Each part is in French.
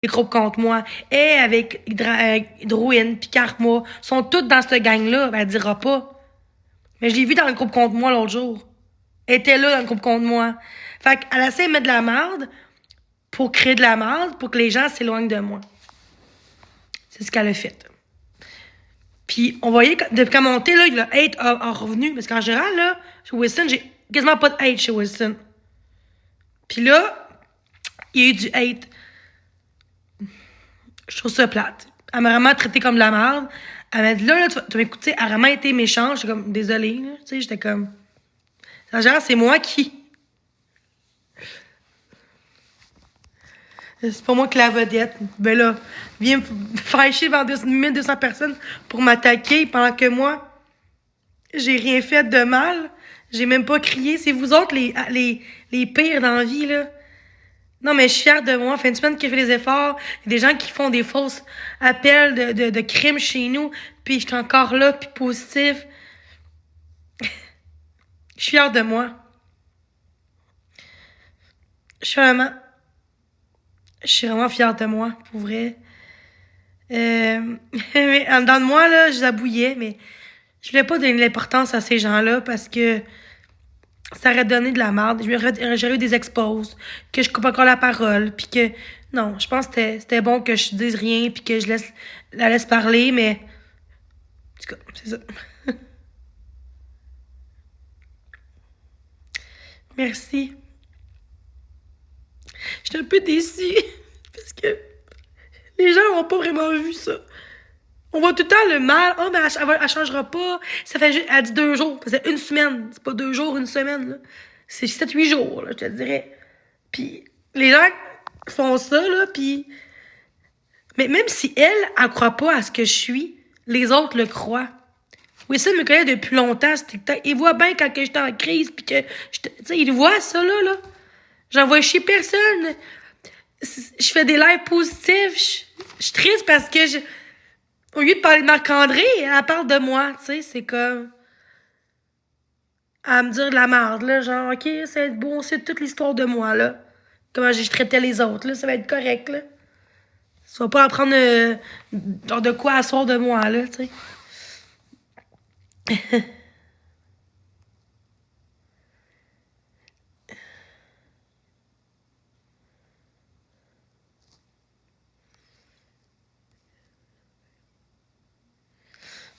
les groupes contre moi. Et avec Hydroïne puis Karma, sont toutes dans cette gang-là. Ben, elle dira pas. Mais je l'ai vu dans le groupe contre moi l'autre jour. Elle était là dans le groupe contre moi. Fait qu'elle essaie de mettre de la merde pour créer de la merde pour que les gens s'éloignent de moi. C'est ce qu'elle a fait. Puis on voyait, depuis qu'elle montait, là, le hate a revenu. Parce qu'en général, là, chez Wilson, j'ai quasiment pas de hate chez Wilson. Puis là, il y a eu du hate. Je trouve ça plate. Elle m'a vraiment traité comme de la merde. Elle m'a dit, là, tu vas m'écouter. Elle a vraiment été méchante. J'étais comme, désolée, là. Tu sais, j'étais comme. En général, c'est moi qui. C'est pas moi qui la vedette. Ben là, viens me fâcher devant 1200 personnes pour m'attaquer pendant que moi, j'ai rien fait de mal. J'ai même pas crié. C'est vous autres les pires dans la vie, là. Non, mais je suis fière de moi. Fin de semaine qui fait des efforts. Il y a des gens qui font des fausses appels de crimes chez nous. Puis je suis encore là, puis positif. Je suis fière de moi. Je suis vraiment... Je suis vraiment fière de moi, pour vrai. Mais en dedans de moi, là, je zabouillais, mais je voulais pas donner de l'importance à ces gens-là parce que ça aurait donné de la merde. J'aurais eu des exposes, que je coupe encore la parole, puis que... Non, je pense que c'était bon que je dise rien, puis que je la laisse parler, mais... En tout cas, c'est ça. Merci. J'étais un peu déçue, parce que les gens n'ont pas vraiment vu ça. On voit tout le temps le mal. Oh, mais elle changera pas. Ça fait juste, elle dit 2 jours. C'est une semaine. C'est pas 2 jours, une semaine, là. C'est 7, 8 jours, là, je te dirais. Puis, les gens font ça, là, puis... Mais même si elle croit pas à ce que je suis, les autres le croient. Wilson me connaît depuis longtemps, ce TikTok. Il voit bien quand j'étais en crise, puis que... Tu sais, il voit ça, là. J'envoie chier personne. Je fais des lives positifs. Je suis triste parce que au lieu de parler de Marc-André, elle parle de moi, tu sais, c'est comme... À me dire de la merde, là, genre, OK, ça va être bon, c'est toute l'histoire de moi, là. Comment j'ai traité les autres, là, ça va être correct, là. Tu vas pas apprendre genre de quoi asseoir de moi, là, tu sais.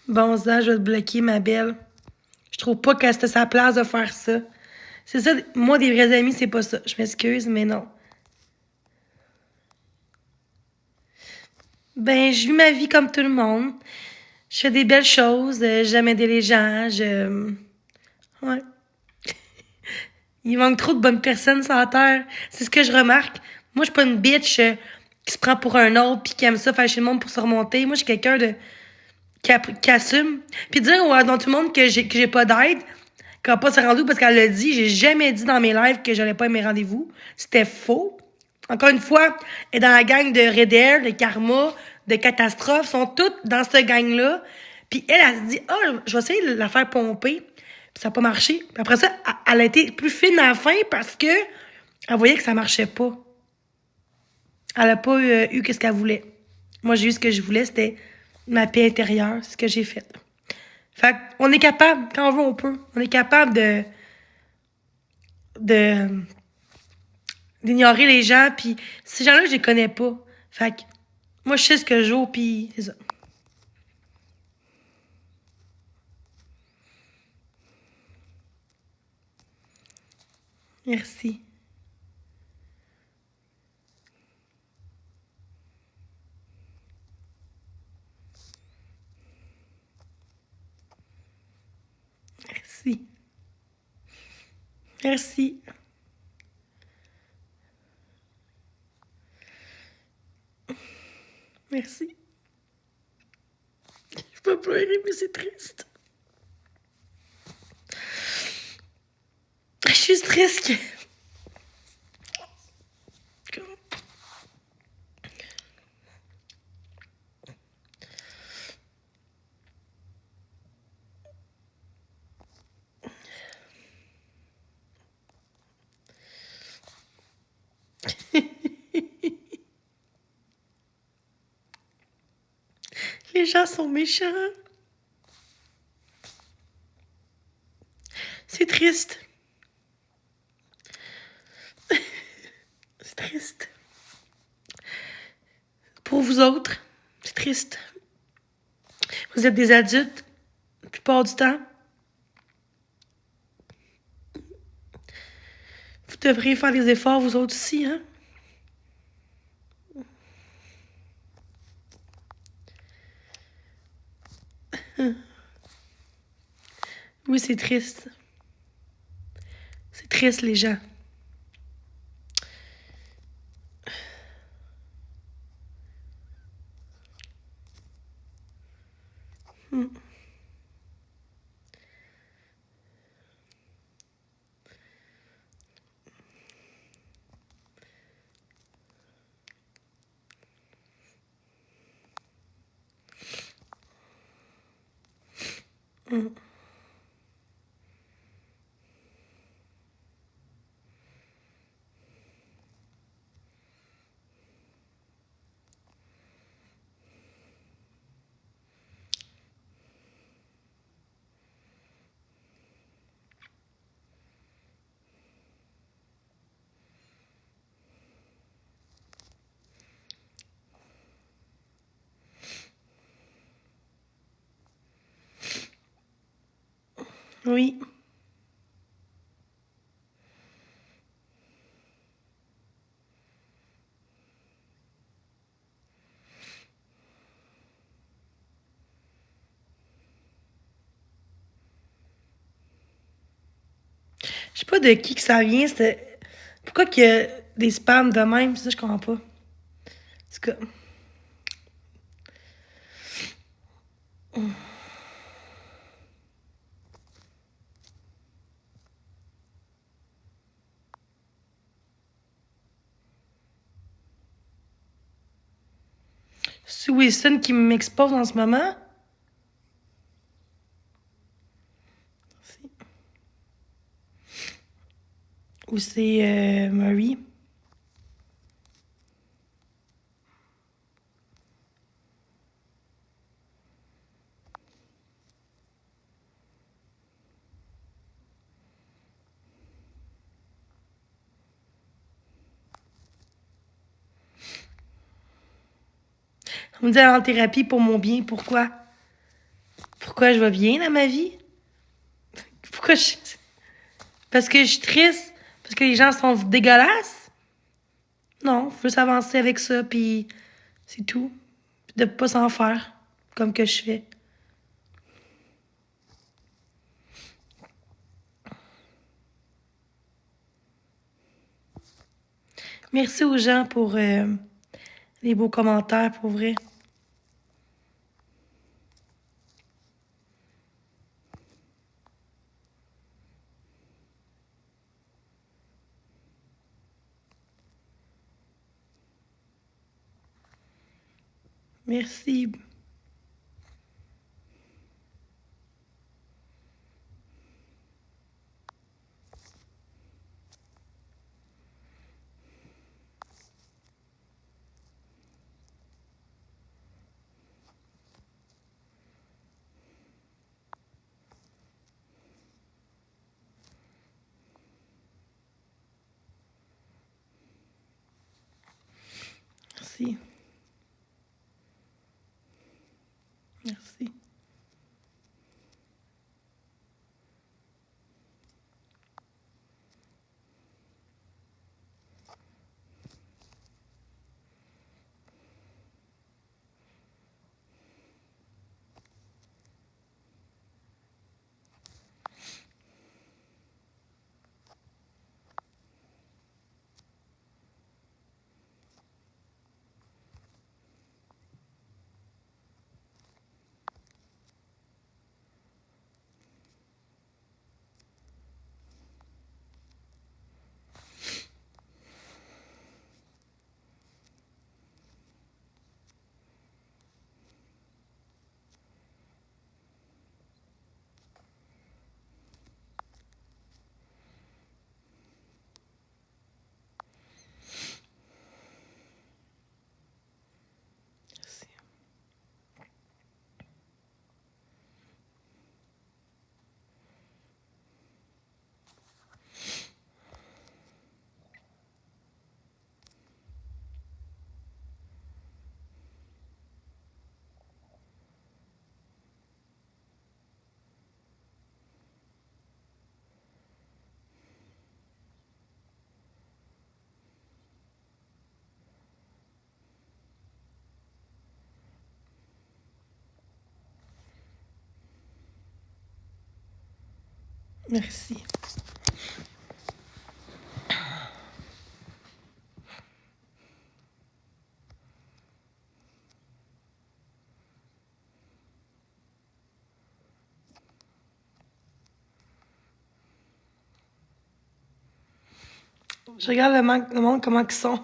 Bon, ça, je vais te bloquer, ma belle. Je trouve pas que c'était sa place de faire ça. C'est ça, moi, des vrais amis, c'est pas ça. Je m'excuse, mais non. Ben, je vis ma vie comme tout le monde. Je fais des belles choses. J'aime aider les gens. Ouais. Il manque trop de bonnes personnes sur la terre. C'est ce que je remarque. Moi, je suis pas une bitch qui se prend pour un autre puis qui aime ça faire chez le monde pour se remonter. Moi, je suis quelqu'un de qui assume. Puis dire dans tout le monde que j'ai pas d'aide, qu'elle va pas se rendez-vous parce qu'elle l'a dit. J'ai jamais dit dans mes lives que j'allais pas à mes rendez-vous. C'était faux. Encore une fois, elle est dans la gang de Red Air, de Karma, de Catastrophe. Sont toutes dans cette gang-là. Puis elle se dit, je vais essayer de la faire pomper. Puis ça n'a pas marché. Puis après ça, elle a été plus fine à la fin parce que elle voyait que ça marchait pas. Elle a pas eu ce qu'elle voulait. Moi, j'ai eu ce que je voulais, c'était ma paix intérieure. C'est ce que j'ai fait. Fait on est capable, quand on veut, on peut. On est capable de d'ignorer les gens, puis ces gens-là, je les connais pas. Fait que moi, je sais ce que je joue, puis c'est ça. Merci. Merci. Merci. Merci. Je peux pleurer, mais c'est triste. Je suis triste que... Les gens sont méchants. C'est triste. C'est triste. Pour vous autres, c'est triste. Vous êtes des adultes, la plupart du temps. Vous devriez faire des efforts, vous autres aussi, hein? Oui, c'est triste. C'est triste, les gens. Oui. Je sais pas de qui que ça vient. Pourquoi qu'il y a des spams de même? Ça, je comprends pas. C'est que... C'est Wilson qui m'expose en ce moment? Ou c'est Marie? On me dit aller en thérapie pour mon bien. Pourquoi? Pourquoi je vais bien dans ma vie? Pourquoi je... Parce que je suis triste? Parce que les gens sont dégueulasses? Non, faut juste avancer avec ça, puis c'est tout. Puis de pas s'en faire, comme que je fais. Merci aux gens pour les beaux commentaires, pour vrai. Merci. Merci. Merci. Merci. Je regarde le monde, comment ils sont.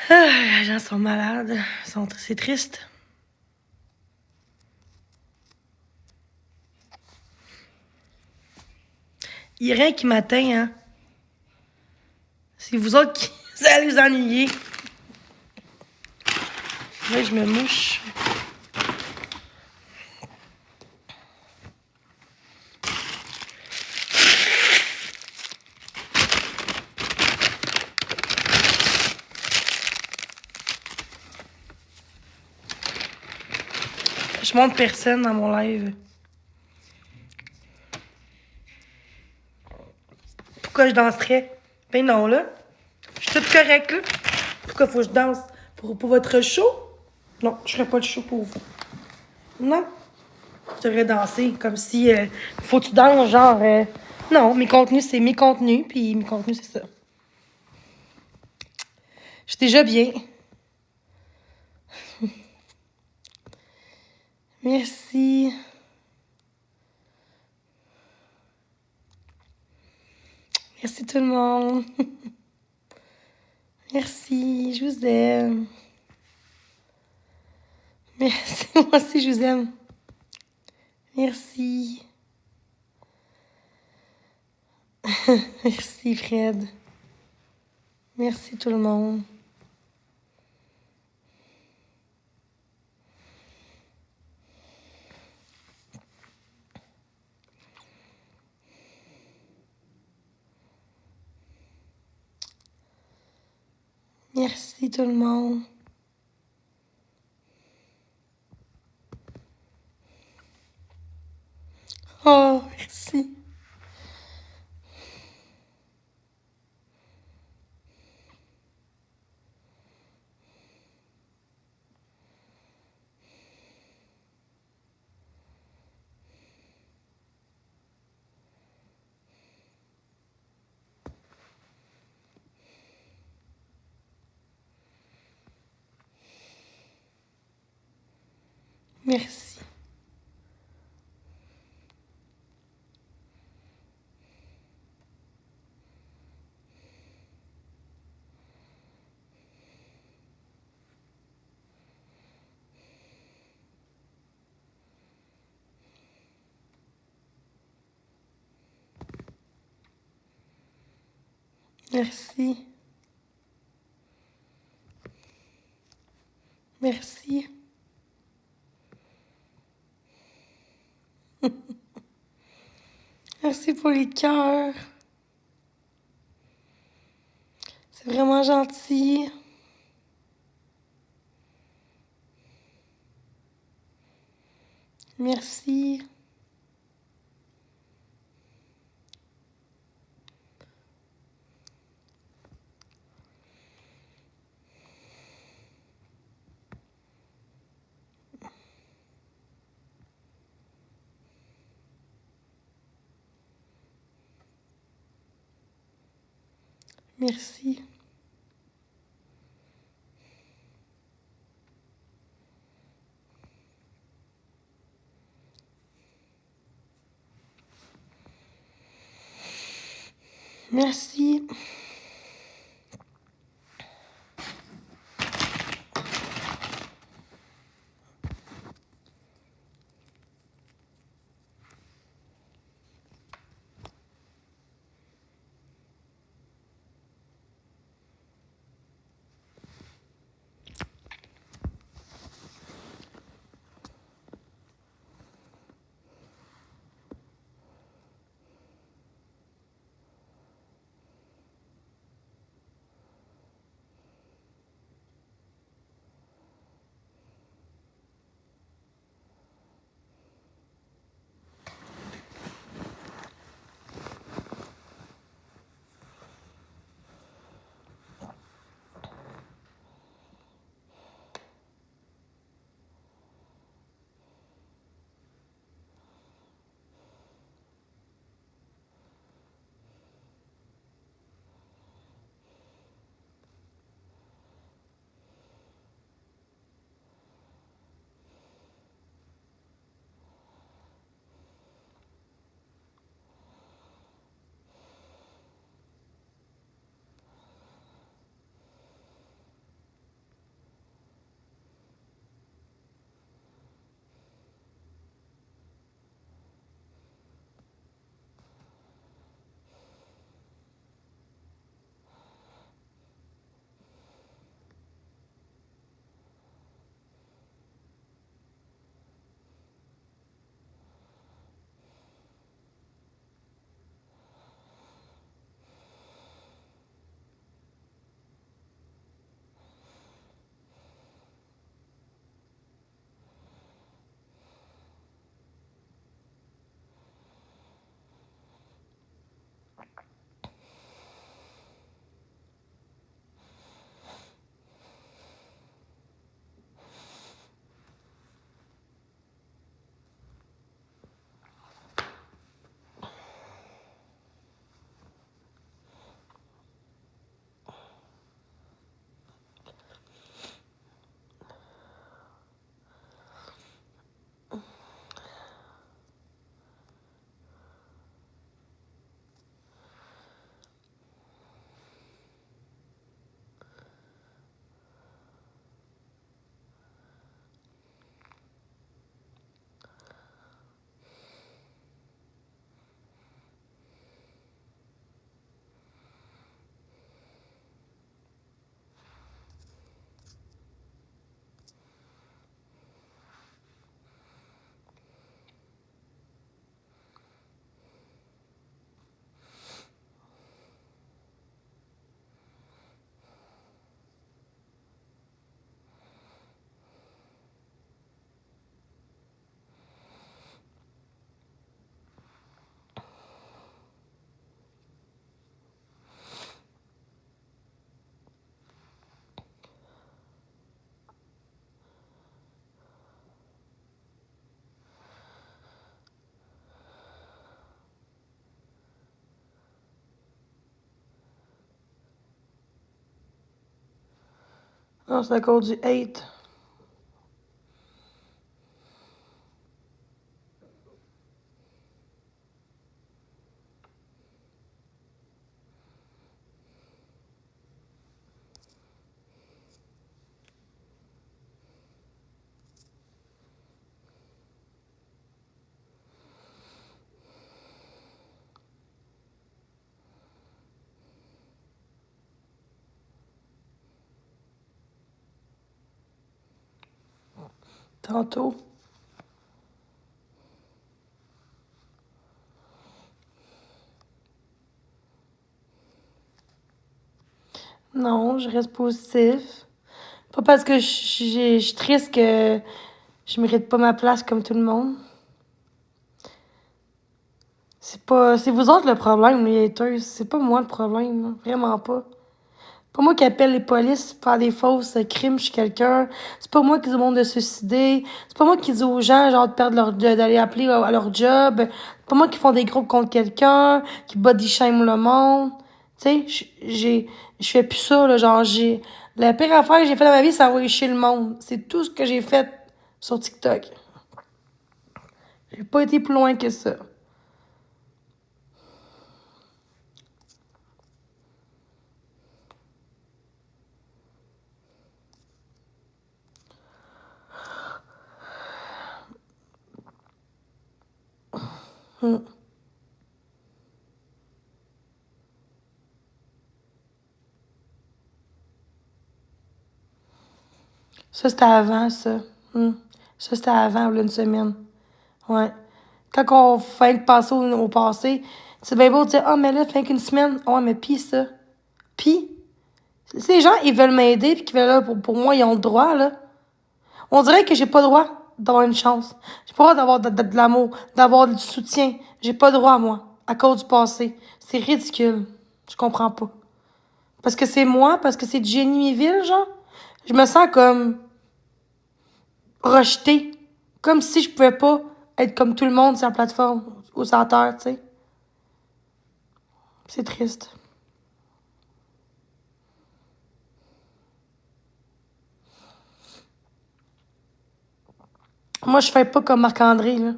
Les gens sont malades. C'est triste. Il n'y a rien qui m'atteint, hein. C'est vous autres qui vous allez vous ennuyer. Là, je me mouche. Je montre personne dans mon live. Pourquoi je danserais? Ben non, là. Je suis toute correcte, là. Pourquoi faut que je danse? Pour votre show? Non, je ferais pas de show pour vous. Non. Je devrais danser comme si... faut que tu danses, genre... Non, mes contenus, c'est mes contenus, puis mes contenus, c'est ça. Je suis déjà bien. Merci. Merci tout le monde. Merci, je vous aime. Merci, moi aussi je vous aime. Merci. Merci Fred. Merci tout le monde. Merci tout le monde. Oh, merci. Merci. Merci. Merci. Merci pour les cœurs. C'est vraiment gentil. Merci. Merci. Merci. Non, c'est à cause du hate. Tantôt. Non, je reste positif. Pas parce que je suis triste que je mérite pas ma place comme tout le monde. C'est vous autres le problème, les haters. C'est pas moi le problème, là. Vraiment pas. Pas moi qui appelle les polices pour faire des fausses crimes chez quelqu'un. C'est pas moi qui dis au monde de se suicider. C'est pas moi qui dis aux gens, genre, de perdre d'aller appeler à leur job. C'est pas moi qui font des groupes contre quelqu'un, qui body shame le monde. Tu sais, je fais plus ça, là. Genre, la pire affaire que j'ai fait dans ma vie, c'est envoyer chier le monde. C'est tout ce que j'ai fait sur TikTok. J'ai pas été plus loin que ça. Hmm. Ça, c'était avant, ça. Hmm. Ça, c'était avant, là, une semaine. Ouais. Quand on fait que penser au passé, c'est bien beau de dire, ah, mais là, fait qu'une semaine. Ouais, mais pis ça. Pis, si les gens, ils veulent m'aider pis qu'ils veulent là pour moi, ils ont le droit, là. On dirait que j'ai pas le droit d'avoir une chance. J'ai pas le droit d'avoir de l'amour, d'avoir du soutien. J'ai pas le droit, moi, à cause du passé. C'est ridicule. Je comprends pas. Parce que c'est moi, parce que c'est Jenny Méville, genre. Je me sens comme rejetée. Comme si je pouvais pas être comme tout le monde sur la plateforme ou sur la terre, tu sais. C'est triste. Moi, je fais pas comme Marc-André, là.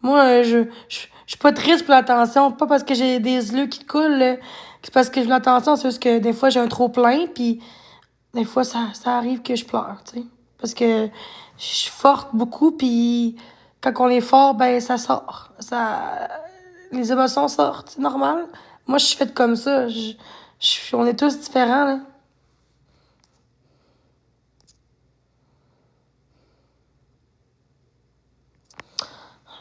Moi, je suis pas triste pour l'attention. Pas parce que j'ai des yeux qui coulent, là. C'est parce que je veux l'attention. C'est juste que des fois, j'ai un trop-plein, puis des fois, ça arrive que je pleure, tu sais. Parce que je suis forte beaucoup, puis quand on est fort, ben, ça sort. Les émotions sortent, c'est normal. Moi, je suis faite comme ça. On est tous différents, là.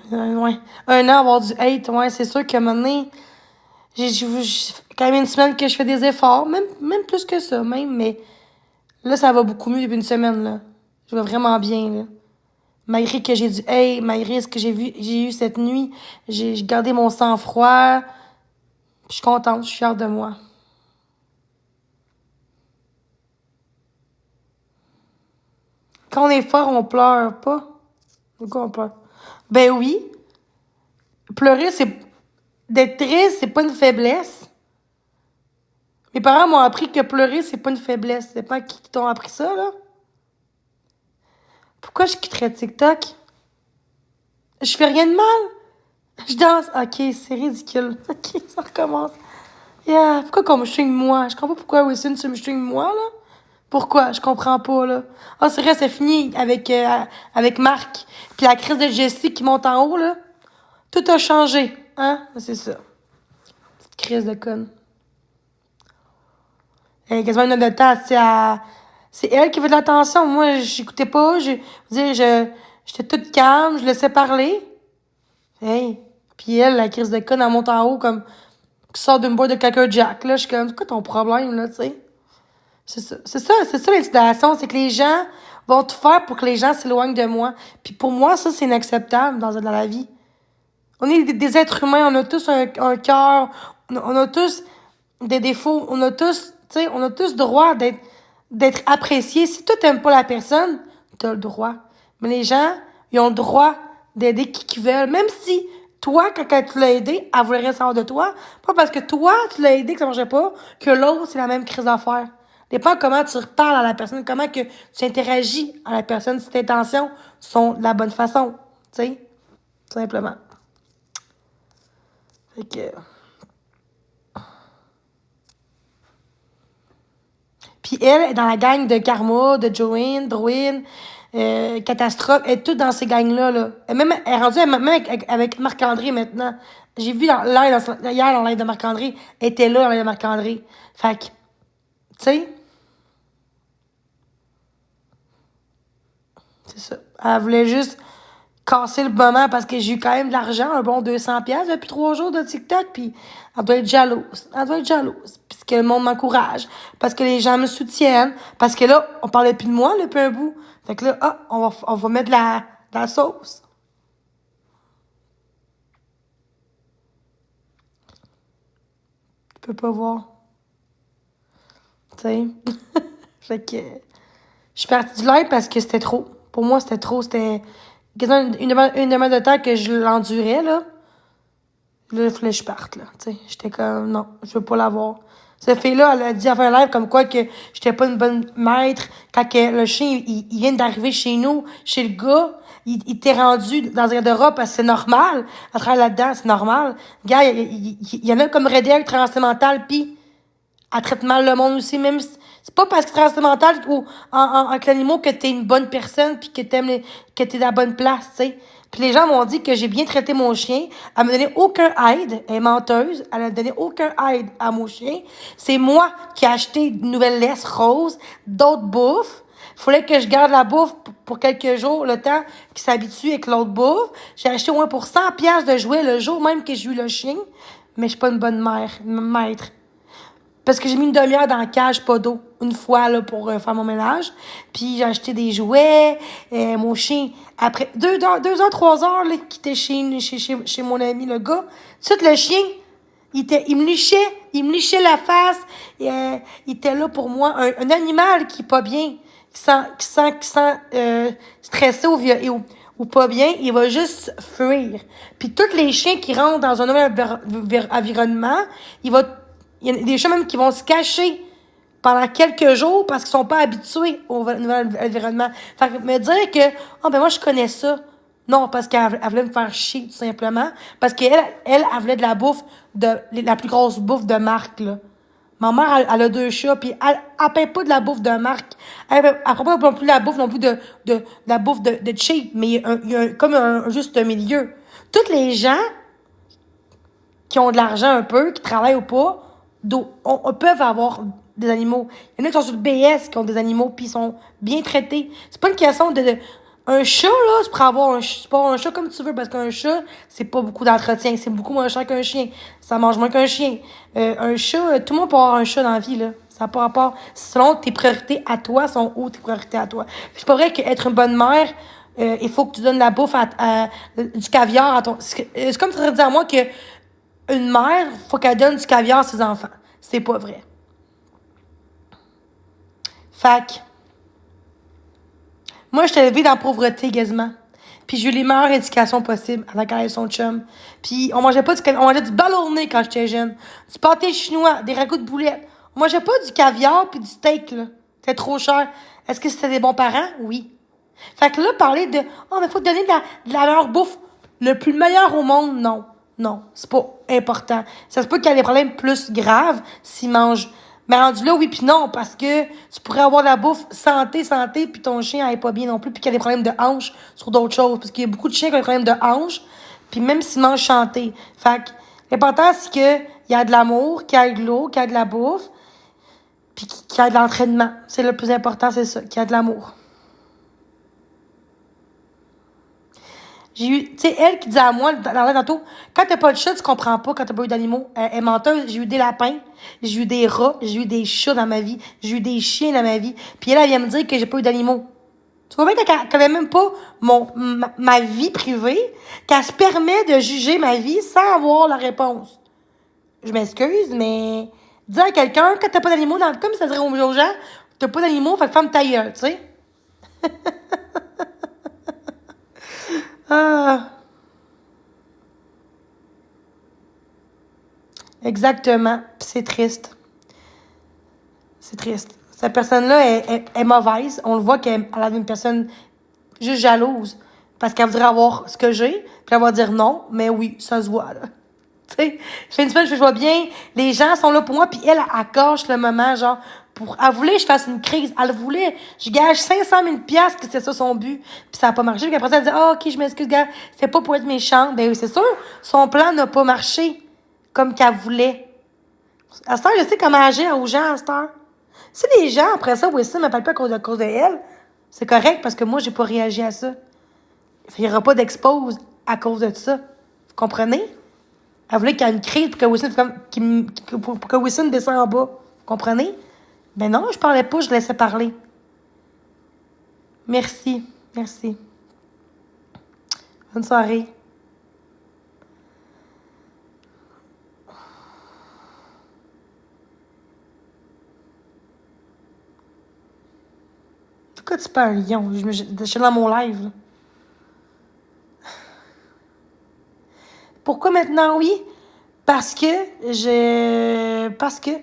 Ouais. Un an avoir du hate, ouais, c'est sûr que maintenant, j'ai quand même une semaine que je fais des efforts, même plus que ça, même, mais là, ça va beaucoup mieux depuis une semaine, là. Je vais vraiment bien, là. Malgré que j'ai du hate, malgré ce que j'ai eu cette nuit, j'ai gardé mon sang-froid. Je suis contente, je suis fière de moi. Quand on est fort, on pleure pas. Pourquoi on pleure? Ben oui. Pleurer, c'est... D'être triste, c'est pas une faiblesse. Mes parents m'ont appris que pleurer, c'est pas une faiblesse. C'est pas qui t'ont appris ça, là? Pourquoi je quitterais TikTok? Je fais rien de mal. Je danse. Ok, c'est ridicule. Ok, ça recommence. Yeah. Pourquoi qu'on me string moi? Je comprends pas pourquoi Wilson, tu me string moi, là? Pourquoi? Je comprends pas, là. Ah, c'est vrai, c'est fini avec Marc. Puis la crise de Jessie qui monte en haut, là. Tout a changé. Hein? C'est ça. Petite crise de conne. Elle a quasiment une heure de temps, c'est elle qui veut de l'attention. Moi, j'écoutais pas. J'étais toute calme, je laissais parler. Hey. Puis elle, la crise de conne, elle monte en haut comme qui sort d'une boîte de Cracker Jack. Là, je suis comme, c'est quoi ton problème, là, tu sais? C'est ça l'intimidation, c'est que les gens vont tout faire pour que les gens s'éloignent de moi. Puis pour moi, ça, c'est inacceptable dans la vie. On est des êtres humains, on a tous un cœur, on a tous des défauts, on a tous, tu sais, on a tous droit d'être appréciés. Si toi, t'aimes pas la personne, t'as le droit. Mais les gens, ils ont le droit d'aider qui qu'ils veulent. Même si, toi, quand tu l'as aidé, elle voulait rien savoir de toi. Pas parce que toi, tu l'as aidé que ça marchait pas, que l'autre, c'est la même crise d'affaires. Dépend comment tu reparles à la personne, comment que tu interagis à la personne, si tes intentions sont de la bonne façon. Tu sais, tout simplement. Fait que... Puis elle est dans la gang de Karma, de Joanne, Drowin, Catastrophe, elle est toute dans ces gangs-là. Là. Elle est rendue même avec Marc-André maintenant. J'ai vu hier dans l'aide de Marc-André, elle était là dans l'aide de Marc-André. Fait que, tu sais, c'est ça. Elle voulait juste casser le moment parce que j'ai eu quand même de l'argent, un bon 200$ depuis 3 jours de TikTok, puis elle doit être jalouse. Elle doit être jalouse. Parce que le monde m'encourage, parce que les gens me soutiennent, parce que là, on parlait plus de moi depuis un bout. Fait que là, on va mettre de la sauce. Tu peux pas voir. Tu sais. Fait que je suis partie du live parce que c'était trop. Pour moi, c'était trop. C'était quasiment une demande de temps que je l'endurais, là. Là, il fallait que je parte, là. Tu sais, j'étais comme, non, je veux pas l'avoir. Cette fille-là, elle a dit à faire un live comme quoi que j'étais pas une bonne maître. Quand que le chien, il vient d'arriver chez nous, chez le gars, il t'est rendu dans un garde-robe parce que c'est normal. À travers là-dedans, c'est normal. Gars, il y en a comme Redel, traversée mentale, pis elle traite mal le monde aussi, même si c'est pas parce que c'est traversée mentale ou avec l'animal que t'es une bonne personne puis que que t'es dans la bonne place, tu sais. Puis les gens m'ont dit que j'ai bien traité mon chien. Elle m'a donné aucun aide. Elle est menteuse. Elle a donné aucun aide à mon chien. C'est moi qui ai acheté de nouvelles laisses roses, d'autres bouffes. Fallait que je garde la bouffe pour quelques jours, le temps qu'il s'habitue avec l'autre bouffe. J'ai acheté au moins pour 100$ de jouets le jour même que j'ai eu le chien. Mais je suis pas une bonne maître. Parce que j'ai mis une demi-heure dans la cage, pas d'eau, une fois là, pour faire mon ménage. Puis j'ai acheté des jouets. Mon chien, après 2 heures, 3 heures, là, qu'il était chez mon ami, le gars, tout le chien, il me lichait la face. Il était là pour moi. Un animal qui est pas bien, qui sent stressé ou pas bien, il va juste fuir. Puis tous les chiens qui rentrent dans un nouvel environnement, il y a des chiens même qui vont se cacher pendant quelques jours parce qu'ils sont pas habitués au nouvel environnement. Fait que me dire que, oh, ben moi, je connais ça. Non, parce qu'elle voulait me faire chier, tout simplement. Parce elle voulait de la bouffe, la plus grosse bouffe de marque, là. Ma mère, elle a 2 chats, puis elle paye pas de la bouffe de marque. Elle prend pas non plus la bouffe, non plus de la bouffe de cheap, mais il y a comme juste un milieu. Tous les gens qui ont de l'argent un peu, qui travaillent ou pas, on peuvent avoir des animaux. Il y en a qui sont sur le BS, qui ont des animaux, puis ils sont bien traités. C'est pas une question un chat, là, tu pourrais avoir c'est pas un chat comme tu veux, parce qu'un chat, c'est pas beaucoup d'entretien. C'est beaucoup moins cher qu'un chien. Ça mange moins qu'un chien. Un chat, tout le monde peut avoir un chat dans la vie, là. Ça n'a pas rapport. Selon tes priorités à toi, sont où tes priorités à toi. C'est pas vrai qu'être une bonne mère, il faut que tu donnes la bouffe du caviar à ton... C'est comme tu voudrais dire à moi que une mère, faut qu'elle donne du caviar à ses enfants. C'est pas vrai. Fait que, moi, je t'ai élevée dans la pauvreté quasiment. Puis j'ai eu les meilleures éducations possibles avec elle et son chum. Puis on mangeait pas du caviar, on mangeait du ballonné quand j'étais jeune. Du pâté chinois, des ragoûts de boulettes. On mangeait pas du caviar puis du steak, là. C'était trop cher. Est-ce que c'était des bons parents? Oui. Fait que là, parler de oh, mais faut te donner de la meilleure bouffe. Le plus meilleur au monde, non. Non, c'est pas important. Ça se peut qu'il y ait des problèmes plus graves s'ils mangent. Mais rendu là, oui puis non, parce que tu pourrais avoir de la bouffe santé, puis ton chien n'aille pas bien non plus, puis qu'il y a des problèmes de hanches sur d'autres choses. Parce qu'il y a beaucoup de chiens qui ont des problèmes de hanches, puis même s'ils mangent santé. Fait que l'important, c'est qu'il y a de l'amour, qu'il y a de l'eau, qu'il y a de la bouffe, puis qu'il y a de l'entraînement. C'est le plus important, c'est ça, qu'il y a de l'amour. J'ai eu, tu sais, elle qui disait à moi, dans l'air tantôt, quand t'as pas de chat, tu comprends pas quand t'as pas eu d'animaux. Elle est menteuse. J'ai eu des lapins, j'ai eu des rats, j'ai eu des chats dans ma vie, j'ai eu des chiens dans ma vie. Puis elle vient me dire que j'ai pas eu d'animaux. Tu vois bien qu'elle avait même pas ma vie privée, qu'elle se permet de juger ma vie sans avoir la réponse. Je m'excuse, mais dire à quelqu'un, quand t'as pas d'animaux, comme ça dirait aux gens, t'as pas d'animaux, fait que ferme ta gueule, tu sais. Ah. Exactement. Puis c'est triste. C'est triste. Cette personne-là est mauvaise. On le voit qu'elle a une personne juste jalouse. Parce qu'elle voudrait avoir ce que j'ai. Puis elle va dire non. Mais oui, ça se voit, là. Tu sais, je fais une semaine, je vois bien, les gens sont là pour moi, puis elle cache le moment, genre, elle voulait que je fasse une crise. Elle voulait, je gage 500 000 $, que c'est ça son but. Puis ça n'a pas marché. Puis après ça, elle dit, ah, ok, je m'excuse, gars, c'est pas pour être méchante. Ben oui, c'est sûr, son plan n'a pas marché comme qu'elle voulait. À cette heure, je sais comment agir aux gens à cette heure. Si les gens, après ça, oui, ça, m'appellent pas à cause de elle, c'est correct parce que moi, j'ai pas réagi à ça. Il n'y aura pas d'expose à cause de ça. Vous comprenez? Elle voulait qu'il y ait une crise pour que pour que Wilson descende en bas. Vous comprenez? Ben non, je parlais pas, je laissais parler. Merci. Merci. Bonne soirée. Pourquoi tu parles un lion? Je suis dans mon live, là. Pourquoi maintenant, oui? Parce que Parce que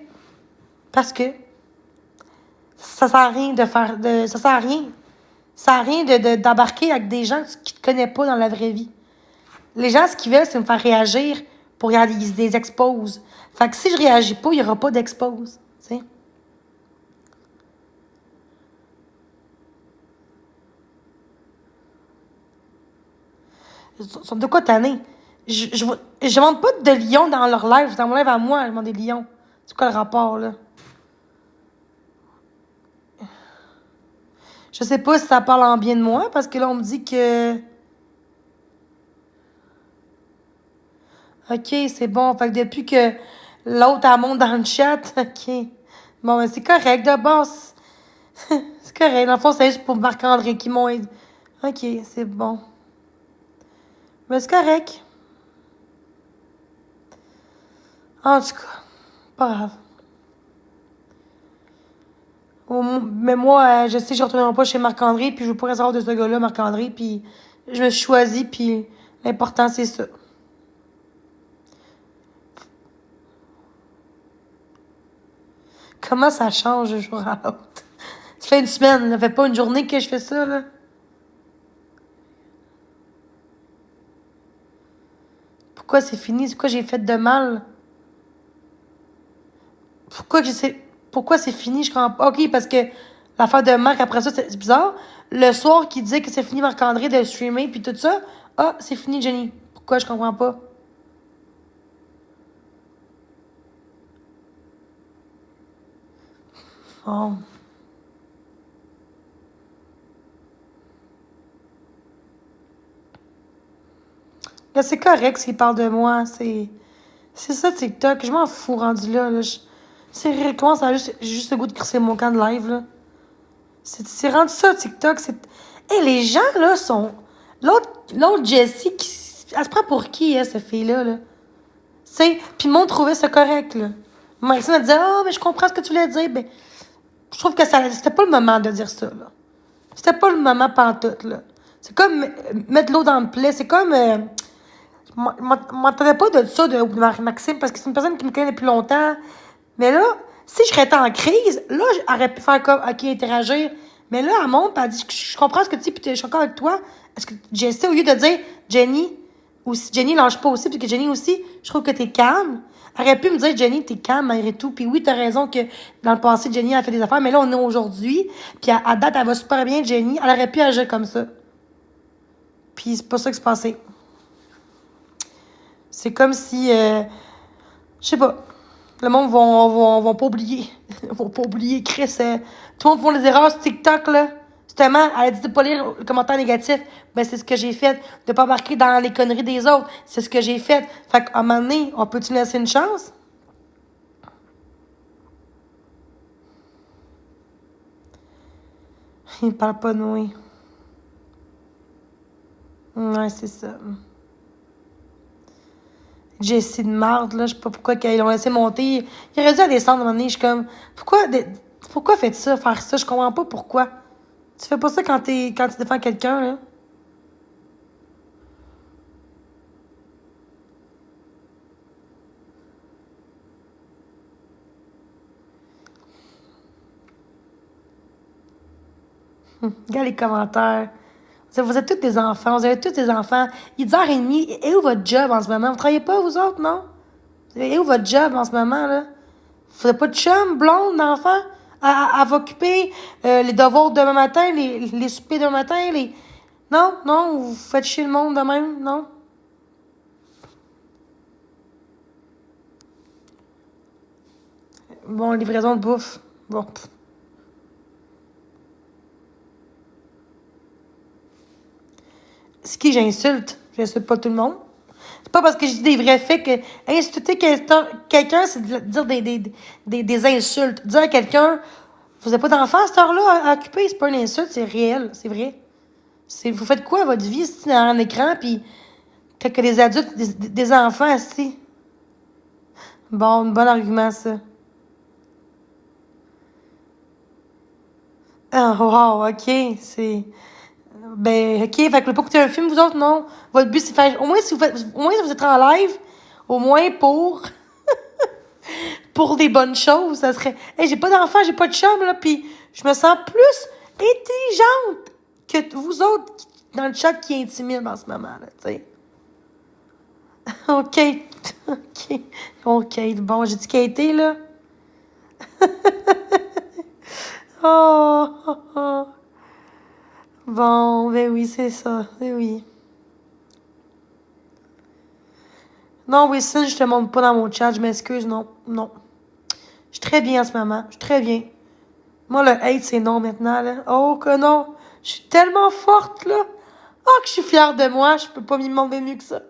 ça sert à rien de faire. Ça sert à rien. Ça sert à rien d'embarquer avec des gens qui te connaissent pas dans la vraie vie. Les gens, ce qu'ils veulent, c'est me faire réagir pour regarder, ils se les exposent. Fait que si je réagis pas, il n'y aura pas d'expose. Tu sais? Ils sont de quoi tanner? Je demande pas de lions dans leur live. Dans mon live à moi, je demande des lions. C'est quoi le rapport, là? Je sais pas si ça parle en bien de moi, parce que là, on me dit que... OK, c'est bon. Fait que depuis que l'autre, elle monte dans le chat, OK. Bon, ben c'est correct, de base. C'est correct. Dans le fond, c'est juste pour Marc-André qui m'ont aidé. OK, c'est bon. Mais c'est correct. En tout cas, pas grave. Mais moi, je sais que je ne retournerai pas chez Marc-André, puis je veux pas recevoir de ce gars-là, Marc-André, puis je me suis choisie, puis l'important, c'est ça. Comment ça change de jour à l'autre? Ça fait une semaine, ça fait pas une journée que je fais ça, là. Pourquoi c'est fini? Pourquoi j'ai fait de mal? Pourquoi que c'est... Pourquoi c'est fini? Je comprends pas. OK, parce que l'affaire de Marc, après ça, c'est bizarre. Le soir, qui disait que c'est fini Marc-André de streamer, puis tout ça. Ah, c'est fini, Jenny. Pourquoi? Je comprends pas. Oh. Là, c'est correct s'il parle de moi. C'est ça, TikTok. Je m'en fous rendu là. C'est comment ça a juste le goût de crisser mon camp de live, là. C'est rendu ça, TikTok. Hey, les gens, là, sont. L'autre Jessie, elle se prend pour qui, hein, cette fille-là, là? sais, puis le monde trouvait ça correct, là. Maxime elle disait, ah, mais je comprends ce que tu voulais dire. Ben, je trouve que c'était pas le moment de dire ça, là. C'était pas le moment pantoute, là. C'est comme mettre de l'eau dans le plaid. C'est comme. Je m'entendais pas de ça de Maxime parce que c'est une personne qui me connaît depuis longtemps. Mais là, si je serais en crise, là, j'aurais pu faire comme, OK, interagir. Mais là, elle monte, puis elle dit, je comprends ce que tu dis, puis je suis encore avec toi. Est-ce que Jessie, au lieu de dire, Jenny, ou si Jenny lâche pas aussi, puis que Jenny aussi, je trouve que t'es calme, elle aurait pu me dire, Jenny, t'es calme malgré tout. Puis oui, t'as raison que dans le passé, Jenny a fait des affaires, mais là, on est aujourd'hui, puis à date, elle va super bien, Jenny. Elle aurait pu agir comme ça. Puis c'est pas ça qui se passait. C'est comme si, je sais pas, le monde va pas oublier. Ils vont pas oublier, Chris. Tout le monde fait des erreurs sur TikTok, là. Justement, elle a dit de pas lire le commentaire négatif. Ben, c'est ce que j'ai fait. De pas embarquer dans les conneries des autres. C'est ce que j'ai fait. Fait qu'à un moment donné, on peut-tu laisser une chance? Il parle pas de nous. Ouais, c'est ça. Jessie de marde, là, je sais pas pourquoi ils l'ont laissé monter. Il aurait dû à descendre à un moment donné. Je suis comme, pourquoi faites ça, faire ça? Je comprends pas pourquoi. Tu fais pas ça quand tu défends quelqu'un, là. Regarde les commentaires. Vous êtes tous des enfants, vous avez tous des enfants. Il est 10h30. Et où votre job en ce moment? Vous travaillez pas, vous autres, non? Et où votre job en ce moment, là? Vous n'avez pas de chum, blonde, d'enfant? À vous occuper les devoirs demain matin, les soupers demain matin, les... Non, non, vous faites chier le monde de même, non? Bon, livraison de bouffe. Bon. C'est qui j'insulte? J'insulte pas tout le monde. C'est pas parce que je dis des vrais faits que insulter quelqu'un, c'est de dire des insultes. Dire à quelqu'un, vous n'avez pas d'enfant à cette heure-là à occuper, c'est pas une insulte, c'est réel, c'est vrai. Vous faites quoi à votre vie, si dans un écran, puis quand que les adultes, des enfants, si. Bon, un bon argument, ça. Ah, wow, ok, c'est... Ben, ok, fait que vous voulez pas écouter un film, vous autres, non? Votre but, c'est faire... Au moins, si vous faites... Au moins, si vous êtes en live, au moins pour des bonnes choses, ça serait... Hey, j'ai pas d'enfant, j'ai pas de chum, là, puis je me sens plus intelligente que vous autres dans le chat qui intimident en ce moment, là, tu sais. OK. OK. OK. Bon, j'ai dit Katie, là. Oh, oh, oh. Bon, ben oui, c'est ça. Ben oui. Non, Wilson, je te montre pas dans mon chat, je m'excuse, non. Non. Je suis très bien en ce moment. Je suis très bien. Moi, le hate, c'est non maintenant, là. Oh, que non. Je suis tellement forte, là. Oh, que je suis fière de moi. Je peux pas m'y demander mieux que ça.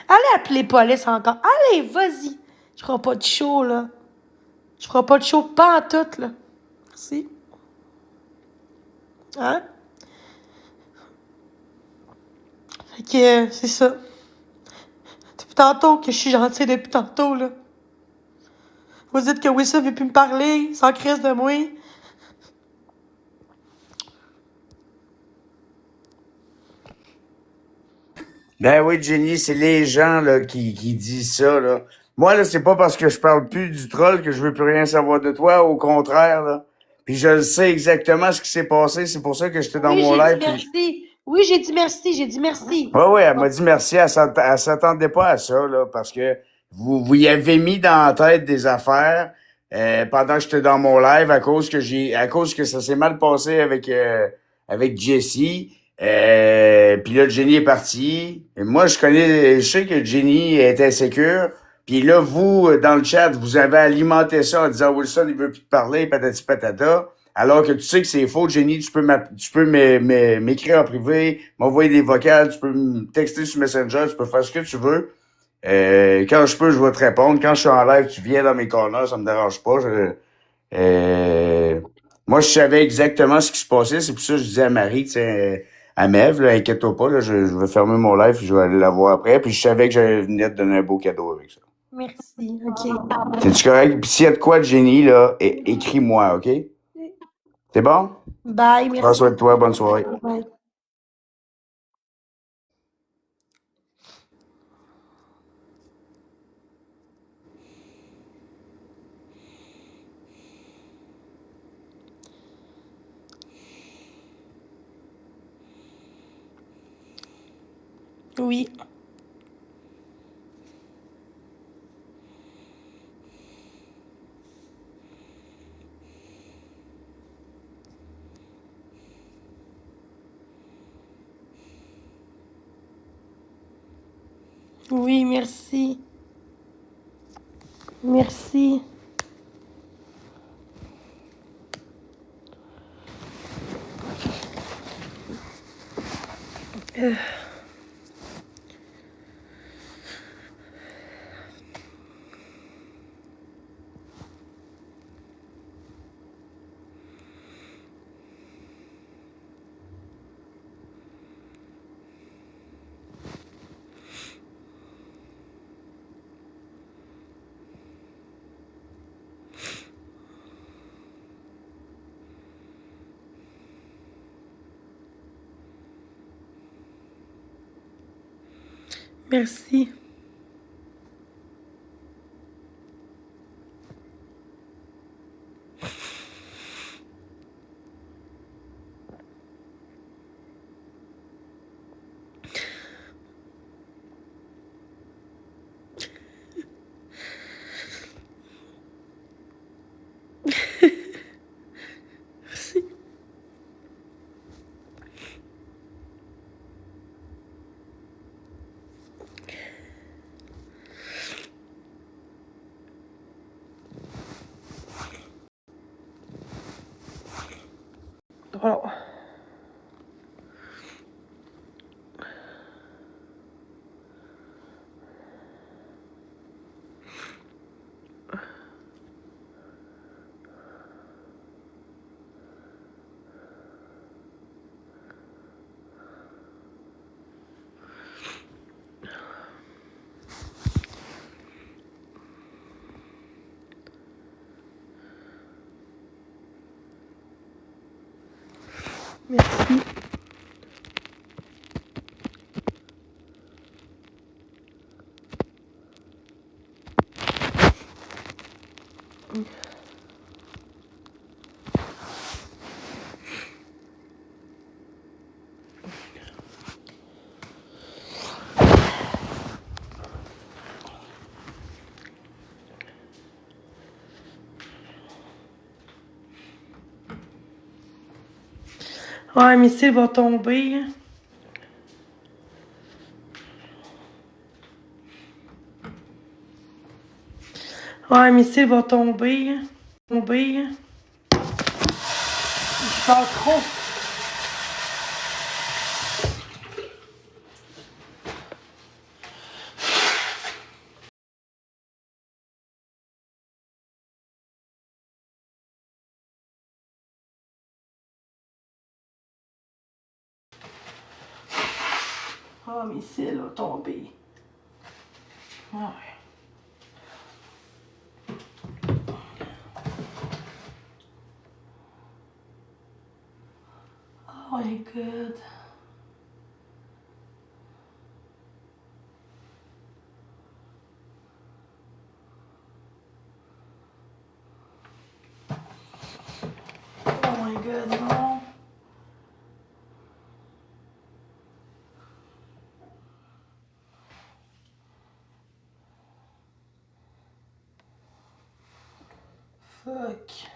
Allez appeler police encore. Allez, vas-y. Je ferai pas de show, là. Je ferai pas de show pas en tout, là. Merci. Hein? Fait que, c'est ça. Depuis tantôt que je suis gentille depuis tantôt, là. Vous dites que Wilson veut plus me parler, sans crise de moi. Ben oui, Jenny, c'est les gens là, qui disent ça. Là. Moi, là, c'est pas parce que je parle plus du troll que je veux plus rien savoir de toi, au contraire. Là. Puis je le sais exactement ce qui s'est passé, c'est pour ça que j'étais dans Oui, mon j'ai dit live. Puis... merci. Oui, j'ai dit merci, j'ai dit merci. Ouais, ouais, elle Bon. m'a dit merci, elle s'attendait pas à ça, là, parce que vous y avez mis dans la tête des affaires pendant que j'étais dans mon live à cause que ça s'est mal passé avec Jessie. Puis là, Jenny est partie. Et moi, je sais que Jenny était insécure. Puis là, vous, dans le chat, vous avez alimenté ça en disant Wilson, il veut plus te parler, patati patata. Alors que tu sais que c'est faux, Jenny, tu peux m'écrire en privé, m'envoyer des vocales, tu peux me texter sur Messenger, tu peux faire ce que tu veux. Quand je peux, je vais te répondre. Quand je suis en live, tu viens dans mes corners, ça me dérange pas. Euh, moi, je savais exactement ce qui se passait. C'est pour ça que je disais à Marie, tu sais, à Mev, là, inquiète-toi pas, là, je vais fermer mon live, puis je vais aller la voir après, puis je savais que j'allais venir te donner un beau cadeau avec ça. Merci, OK. C'est-tu correct? Puis s'il y a de quoi de génie, là, écris-moi, OK? C'est bon? Bye, Prends merci. soin de toi, bonne soirée. Bye. Oui. Oui, merci. Merci. Merci. Merci. Voilà. Merci. Ouais, mais s'il va tomber. Ouais, mais s'il va tomber. Tomber. Je parle trop. Ah, mais s'il va tomber. Ouais. Oh my god. Oh my god, non. Fuck.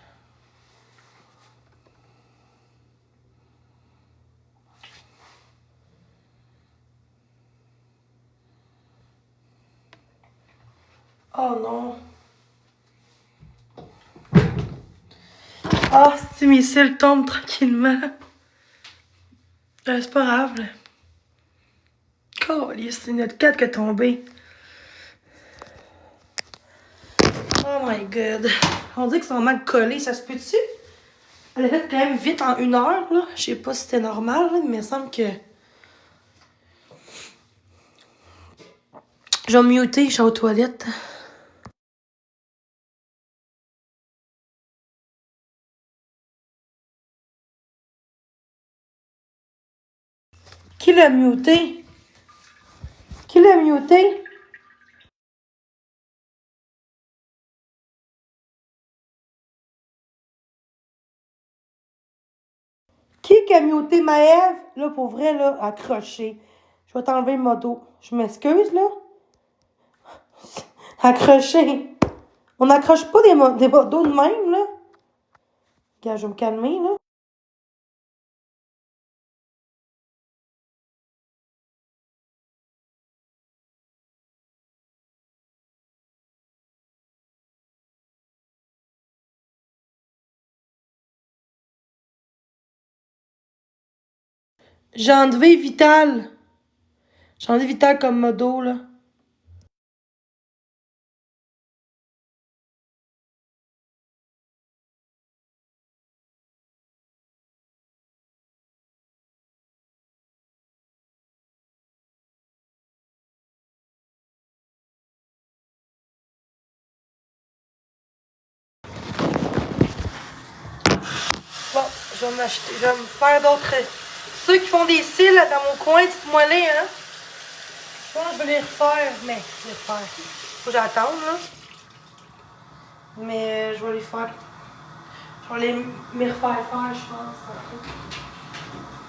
Oh non. Ah, si mes cils tombent tranquillement. C'est pas grave, là. Calisse, c'est notre 4 qui est tombé. Oh my god. On dit qu'ils sont mal collés, ça se peut-tu? Je l'ai fait quand même vite en 1 heure, là. Je sais pas si c'était normal, là, mais il me semble que... Je vais me muter, je suis aux toilettes. Qui l'a muté? Qui l'a muté? Qui a muté Maëve? Là, pour vrai, là, accroché. Je vais t'enlever le moto. Je m'excuse, là. Accroché. On n'accroche pas des motos de même, là. Regarde, je vais me calmer, là. J'ai enlevé Vital. J'ai enlevé Vital comme modo, là. Bon, je vais m'acheter, je vais me faire d'autres... Ceux qui font des cils là, dans mon coin, dites-moi les, hein. Je pense que je vais les refaire, mais je vais les refaire. Faut que j'attende, là. Mais je vais les faire. Je vais me refaire faire, je pense.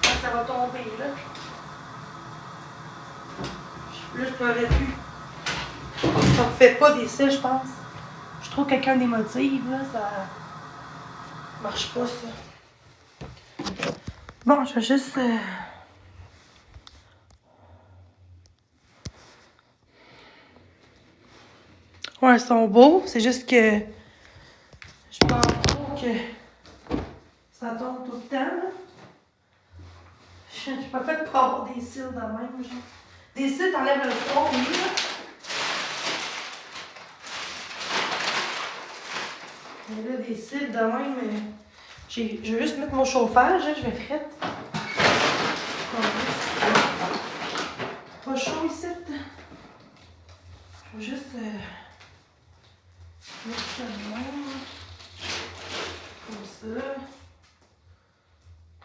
Quand ça va tomber, là. Là, je pourrais plus. Ça me fait pas des cils, je pense. Je trouve quelqu'un des motifs, là, ça marche pas, ça. Bon, je vais juste... Ouais, ils sont beaux. C'est juste que je pense trop que ça tombe tout le temps, là. Je suis pas faite pour avoir des cils de même, genre. Des cils, t'enlèves le soir, oui, là. Mais là, des cils de même, je vais juste mettre mon chauffage, là, je vais frette. Pas chaud ici. Je vais juste mettre ça de même. Comme ça.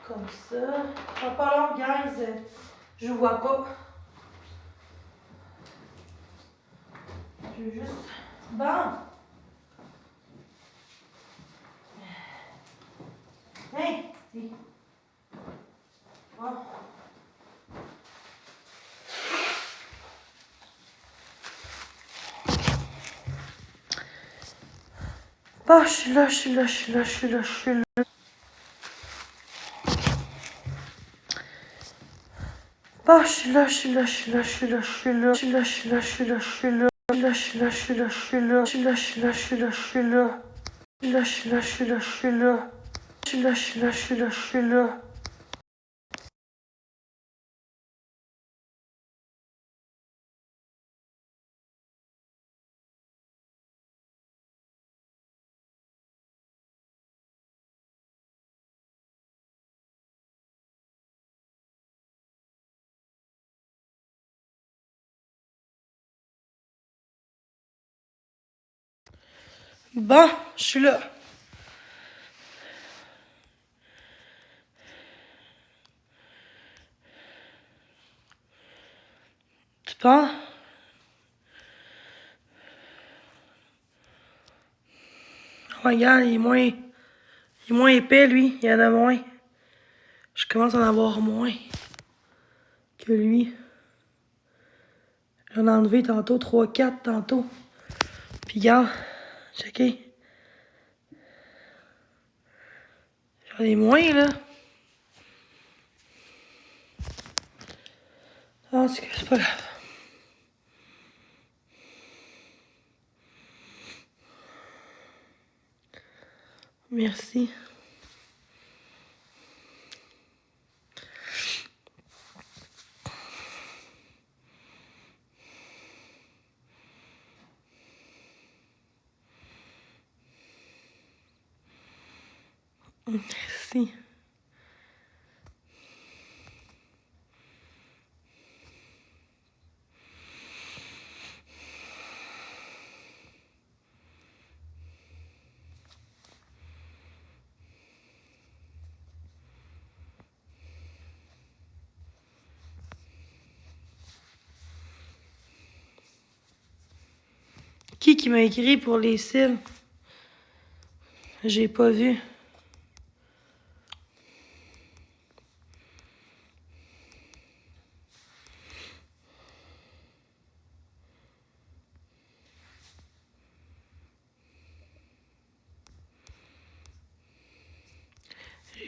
Comme ça. Ça va pas long, guys. Je vois pas. Je vais juste... Bon. Hey! Bon. Bon, je suis là, je suis là, je suis là, je suis là, je suis là. Bon, je suis là, je suis là, je suis là, je suis là, je suis là. Je suis là, je suis là, je suis là, je suis là. Je suis là, je suis là, je suis là, je suis là. Je suis là, je suis là, je suis là, je suis là. Je suis là, je suis là, je suis là. Je suis là, je suis là, je suis là, je suis là. Bon, je suis là. Tu penses? Regarde, il est moins épais, lui. Il y en a moins. Je commence à en avoir moins que lui. J'en ai enlevé tantôt, 3, 4 tantôt. Puis regarde, checkez. J'en ai moins, là. Ah, c'est pas grave. Merci. Merci. Merci. Qui m'a écrit pour les cils? J'ai pas vu.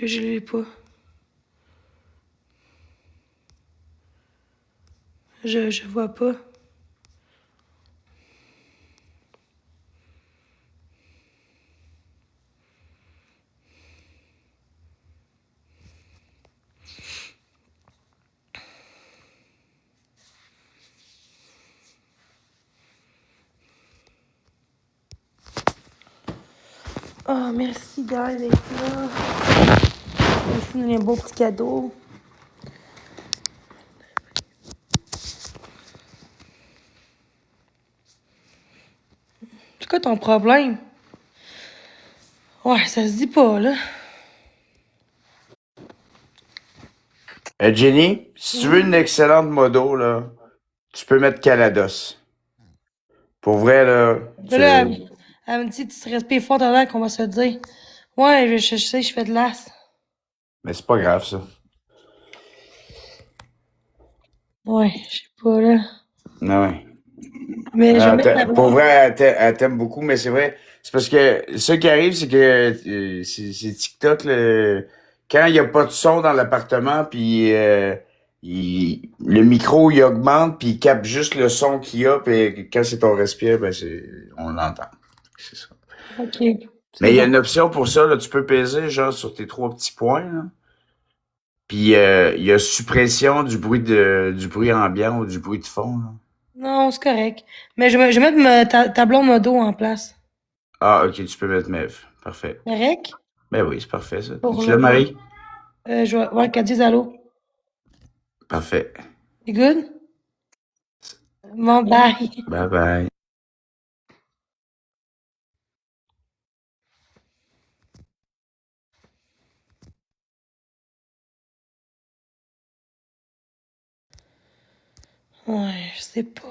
Je l'ai pas. Je vois pas. Oh, merci, guys, d'être là. Merci de donner un beau petit cadeau. C'est quoi ton problème? Ouais, ça se dit pas, là. Jenny, si tu veux une excellente modo, là, tu peux mettre Calados. Pour vrai, là, Mais là, elle me dit, tu respires fort dedans qu'on va se dire. Ouais, je sais, je fais de l'as. mais c'est pas grave, ça. Ouais, je sais pas, là. Ah ouais. Mais je vais mettre la Pour blonde. vrai, elle t'aime beaucoup, mais c'est vrai. C'est parce que ce qui arrive, c'est que c'est TikTok, quand il n'y a pas de son dans l'appartement, puis le micro il augmente, puis il capte juste le son qu'il y a, puis quand c'est ton respire, ben on l'entend. C'est ça. OK, c'est Mais il y a bon. une option pour ça, là, tu peux peser genre sur tes trois petits points, là. Puis il y a suppression du bruit ambiant ou du bruit de fond, là. Non, c'est correct. Mais je vais mettre ta blonde modo en place. Ah, ok, tu peux mettre Mev. Parfait. Correct? Ben oui, c'est parfait, ça. Pour Tu le l'as, pour. Marie? Je vais voir qu'elle dise allô. Parfait. You good? Bon, bye. Bye bye. Ouais, je sais pas.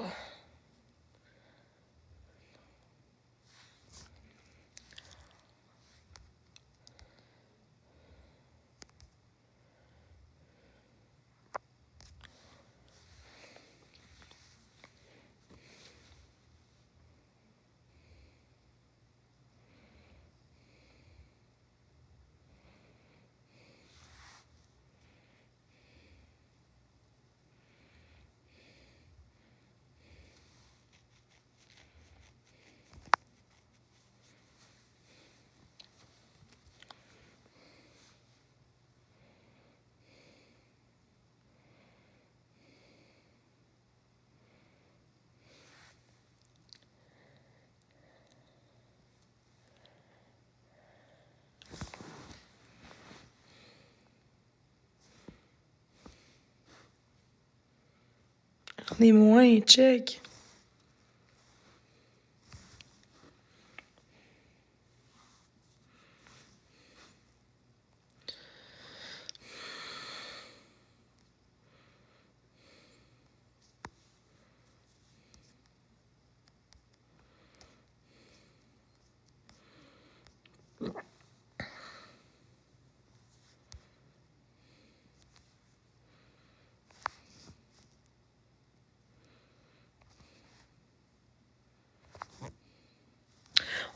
On est moins, check.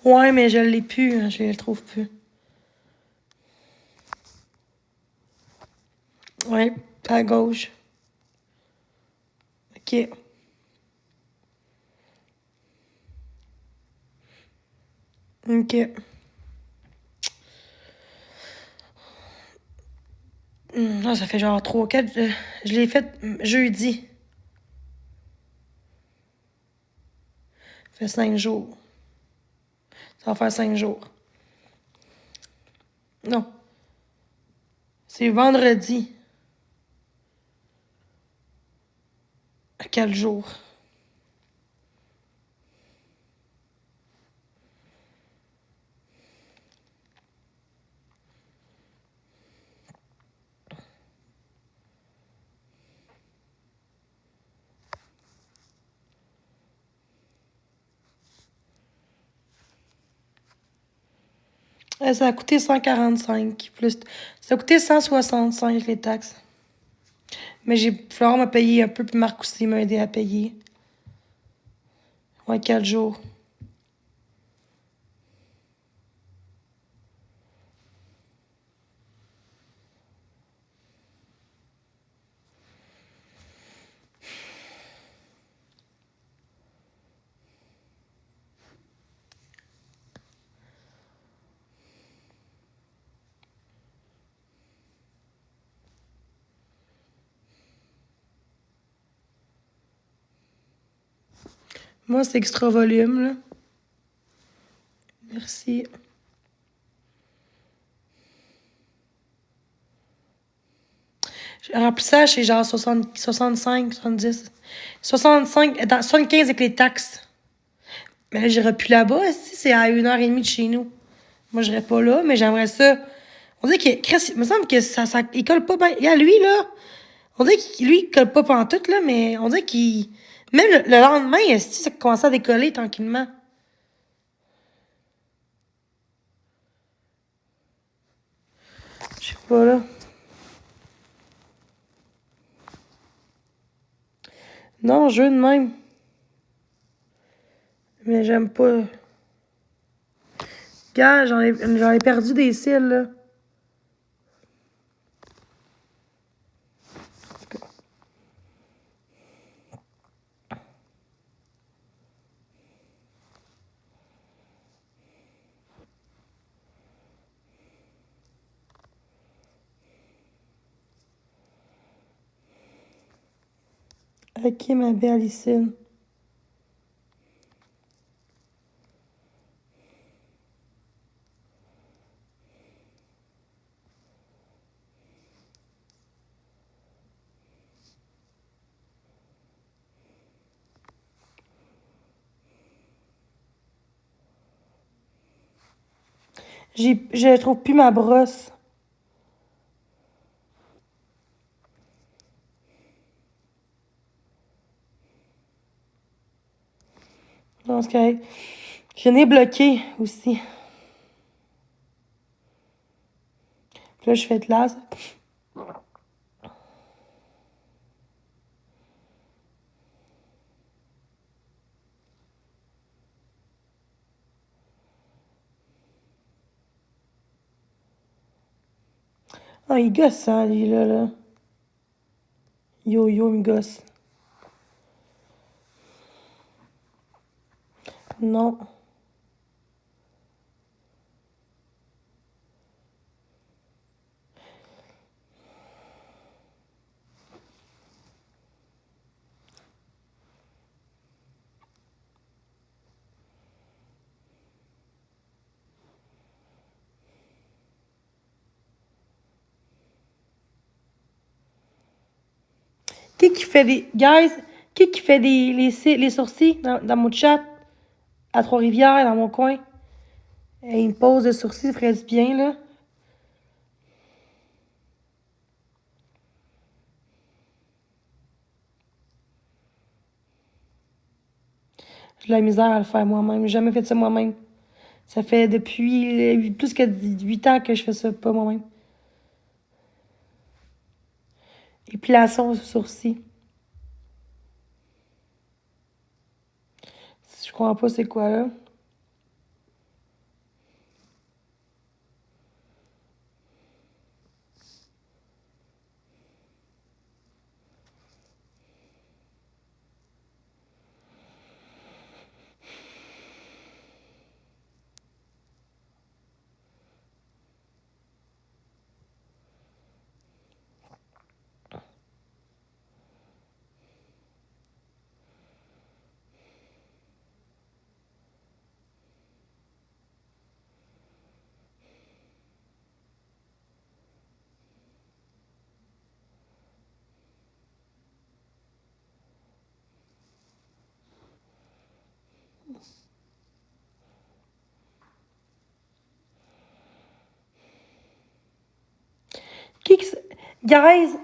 Ouais, mais je l'ai plus, hein, je le trouve plus. Ouais, à gauche. OK. OK. Non, ça fait genre 3, 4. Je l'ai fait jeudi. Ça fait 5 jours. Ça va faire 5 jours. Non. C'est vendredi. À quel jour? Ça a coûté 145 plus. Ça a coûté 165 les taxes. Mais Florent m'a payé un peu, puis Marc aussi m'a aidé à payer. Ouais, 4 jours. Moi, c'est extra volume, là. Merci. Remplissage, c'est genre 60, 65, 70. 65, attends, 75 avec les taxes. Mais là, j'irai plus là-bas, si c'est à 1h30 de chez nous. Moi, j'irai pas là, mais j'aimerais ça. On dirait que, Chris, il me semble que il colle pas bien. Regarde, lui, là, on dirait qu'il, lui, il colle pas pantoute, là, mais on dirait qu'il, même le lendemain, si ça commençait à décoller tranquillement. Je sais pas, là. Non, je veux de même. Mais j'aime pas. Gars, j'en ai perdu des cils, là. Ok, ma belle Alicine. Je trouve plus ma brosse. Non, c'est correct. Je n'ai bloqué aussi. Puis là, je fais de l'as. Ah, il gosse, hein, lui, là. Yo, il me gosse. Non. Qui fait des... Guys, qui fait les sourcils dans mon chat? À Trois-Rivières, dans mon coin. Et une pose de sourcils ferait du bien, là. J'ai de la misère à le faire moi-même. J'ai jamais fait ça moi-même. Ça fait depuis plus que 8 ans que je fais ça pas moi-même. Épilation sur sourcils. Je comprends pas c'est quoi, là. Guys,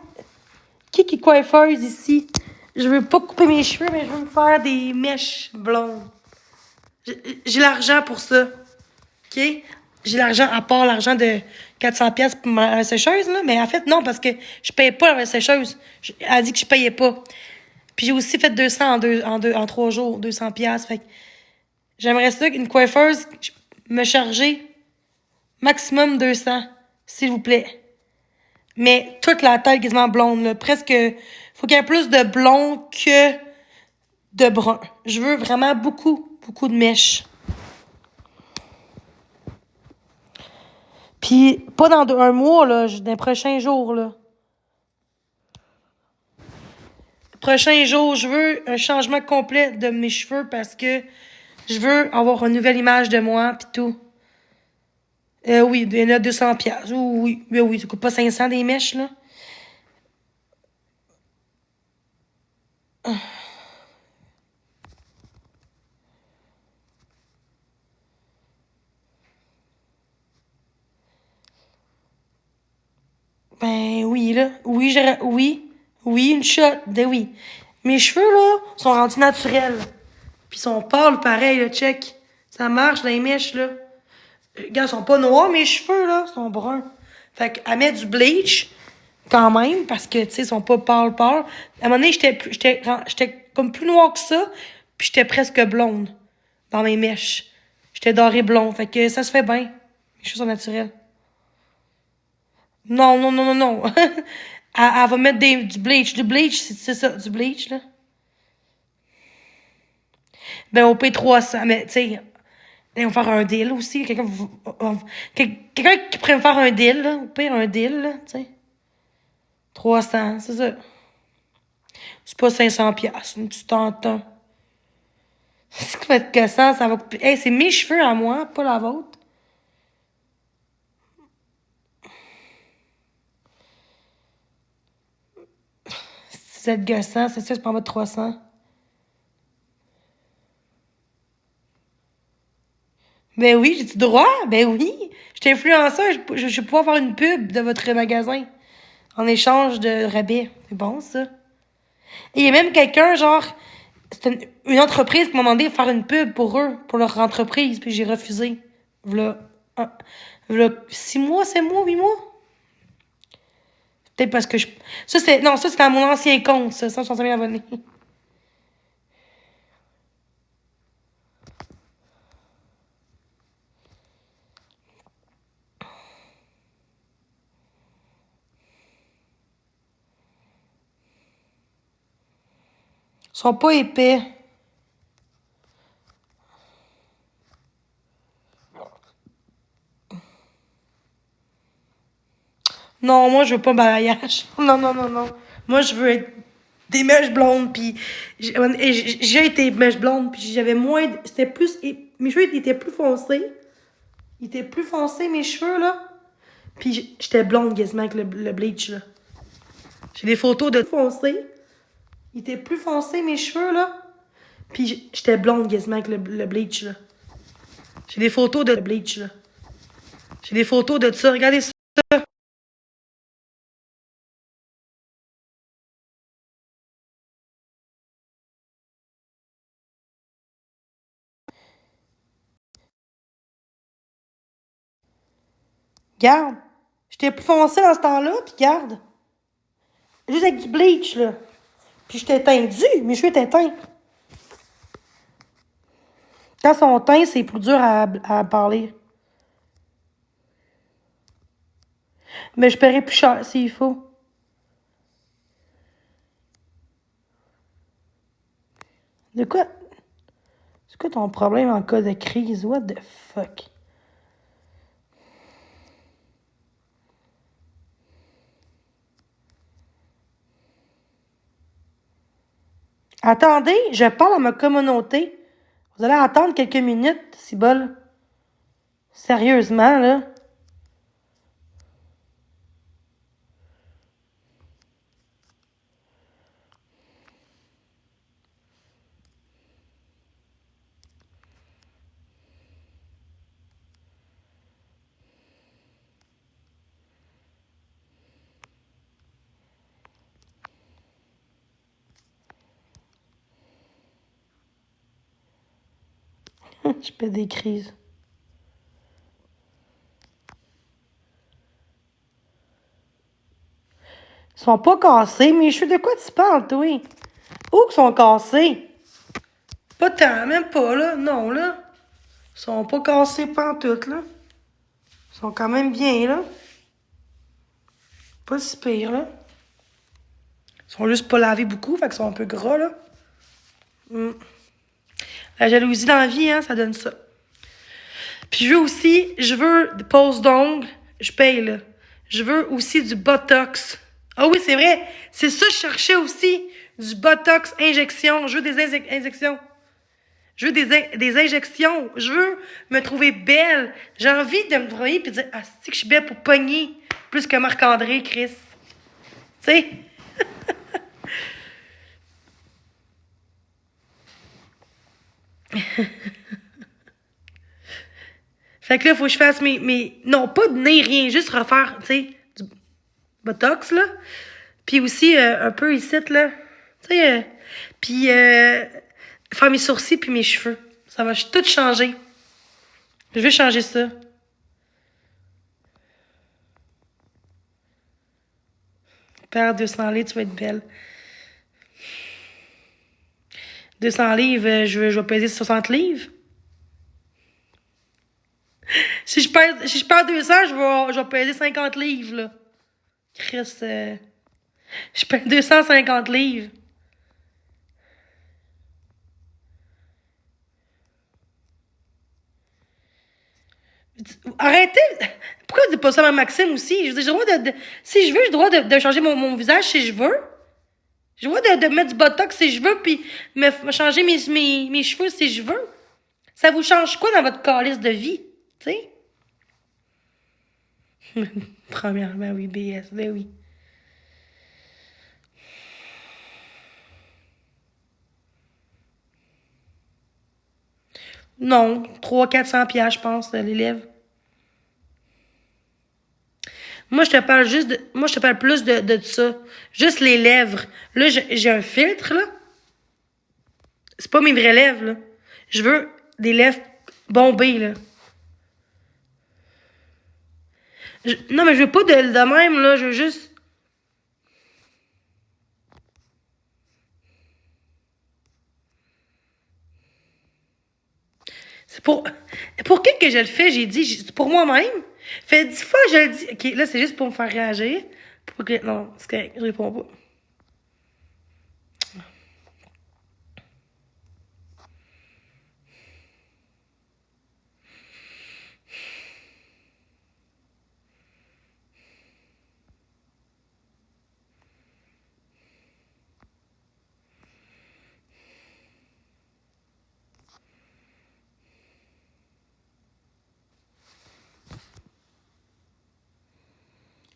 qui est coiffeuse ici? Je veux pas couper mes cheveux, mais je veux me faire des mèches blondes. J'ai l'argent pour ça. OK? J'ai l'argent, à part l'argent de 400$ pour ma sécheuse, là. Mais en fait, non, parce que je payais pas la sécheuse. Elle a dit que je payais pas. Puis j'ai aussi fait 200 en 3 jours, 200$. Fait que j'aimerais ça qu'une coiffeuse me charger maximum 200, s'il vous plaît. Mais toute la tête quasiment blonde, là. Presque, faut qu'il y ait plus de blond que de brun. Je veux vraiment beaucoup, beaucoup de mèches. Puis, pas dans un mois, là, dans les prochains jours, là. Prochains jours, je veux un changement complet de mes cheveux parce que je veux avoir une nouvelle image de moi, pis tout. Oui, il y en a 200$. Oui, oui, ça coûte pas 500 des mèches, là. Ben oui, là. Oui, oui, une shot. Ben oui. Mes cheveux, là, sont rendus naturels. Puis ils sont pâles pareil, là, check. Ça marche dans les mèches, là. Regarde, ils sont pas noirs, mes cheveux, là, ils sont bruns. Fait qu'à mettre du bleach, quand même, parce que, tu sais, ils sont pas pâles, pâles. À un moment donné, j'étais comme plus noire que ça, puis j'étais presque blonde dans mes mèches. J'étais dorée blonde. Fait que ça se fait bien. Mes cheveux sont naturels. Non, non, non, non, non. Elle va mettre du bleach. Du bleach, c'est ça, du bleach, là. Ben, au P300, mais, tu sais, ils vont faire un deal aussi. Quelqu'un qui pourrait me faire un deal, là. Au pire, un deal, là, tu sais. 300, c'est ça. C'est pas 500$, tu t'entends. C'est quoi être gossant, ça va couper. Hey, c'est mes cheveux à moi, pas la vôtre. Si vous êtes gossant, c'est sûr, c'est pas en bas de 300. Ben oui, j'ai-tu droit? Ben oui. Je suis influenceur, je peux avoir une pub de votre magasin en échange de rabais. C'est bon, ça. Et il y a même quelqu'un, genre, c'est une entreprise qui m'a demandé de faire une pub pour eux, pour leur entreprise, puis j'ai refusé. V'là, v'là 6 mois, 7 mois, 8 mois. Peut-être parce que je. Non, ça, c'était à mon ancien compte, ça, 165 000 abonnés. Ils sont pas épais. Non, moi, je veux pas balayage. Non, non, non, non. Moi, je veux être des mèches blondes, puis j'ai été mèche blonde, puis j'avais moins. C'était plus. Mes cheveux étaient plus foncés. Ils étaient plus foncés, mes cheveux, là. Puis j'étais blonde quasiment avec le bleach, là. J'ai des photos de foncé. Ils étaient plus foncés, mes cheveux, là. Puis j'étais blonde quasiment avec le bleach, là. J'ai des photos de bleach, là. J'ai des photos de ça. Regardez ça. Garde. J'étais plus foncé dans ce temps-là, puis garde. Juste avec du bleach, là. Puis j'étais teintu. Mes cheveux étaient teints. Quand ils sont teints, c'est plus dur à parler. Mais je paierai plus cher s'il faut. De quoi? C'est quoi ton problème en cas de crise? What the fuck? Attendez, je parle à ma communauté. Vous allez attendre quelques minutes, si bol. Sérieusement, là. Je fais des crises. Ils sont pas cassés, mes cheveux. De quoi tu parles, toi? Où qu'ils sont cassés? Pas tant, même pas, là. Non, là. Ils sont pas cassés pantoute, là. Ils sont quand même bien, là. Pas si pire, là. Ils sont juste pas lavés beaucoup, fait qu'ils sont un peu gras, là. La jalousie dans la vie, hein, ça donne ça. Puis je veux des poses d'ongles, je paye, là. Je veux aussi du Botox. Ah oui, c'est vrai, c'est ça que je cherchais aussi. Du Botox, injection. Je veux des injections. Je veux des injections. Je veux me trouver belle. J'ai envie de me trouver et de dire, ah, c'est que je suis belle pour pogner. Plus que Marc-André, Chris. Tu sais? Fait que là, il faut que je fasse mes... Non, pas de nez, rien. Juste refaire, tu sais, du Botox, là. Puis aussi, un peu ici, là. Tu sais, puis faire mes sourcils puis mes cheveux. Ça va tout changer. Je vais changer ça. Perds 200 livres, tu vas être belle. 200 livres, je vais peser 60 livres. Si je perds 200, je vais peser 50 livres, là. Chris, je perds 250 livres. Arrêtez! Pourquoi tu dis pas ça à Maxime aussi? Je veux dire, j'ai le droit si je veux, j'ai le droit de changer mon visage si je veux. J'ai le droit de mettre du botox si je veux, puis me changer mes cheveux si je veux. Ça vous change quoi dans votre calice de vie? Tu sais? Premièrement, oui, BS, ben oui. Non, 300-400 $, je pense, l'élève. Moi, je te parle moi, je te parle plus de ça. Juste les lèvres. Là, j'ai un filtre, là. C'est pas mes vraies lèvres, là. Je veux des lèvres bombées, là. Non, mais je veux pas de même, là. Je veux juste... C'est pour qui que je le fais? J'ai dit, c'est pour moi-même. Fait 10 fois, je le dis. OK, là, c'est juste pour me faire réagir. Non, c'est correct, je réponds pas.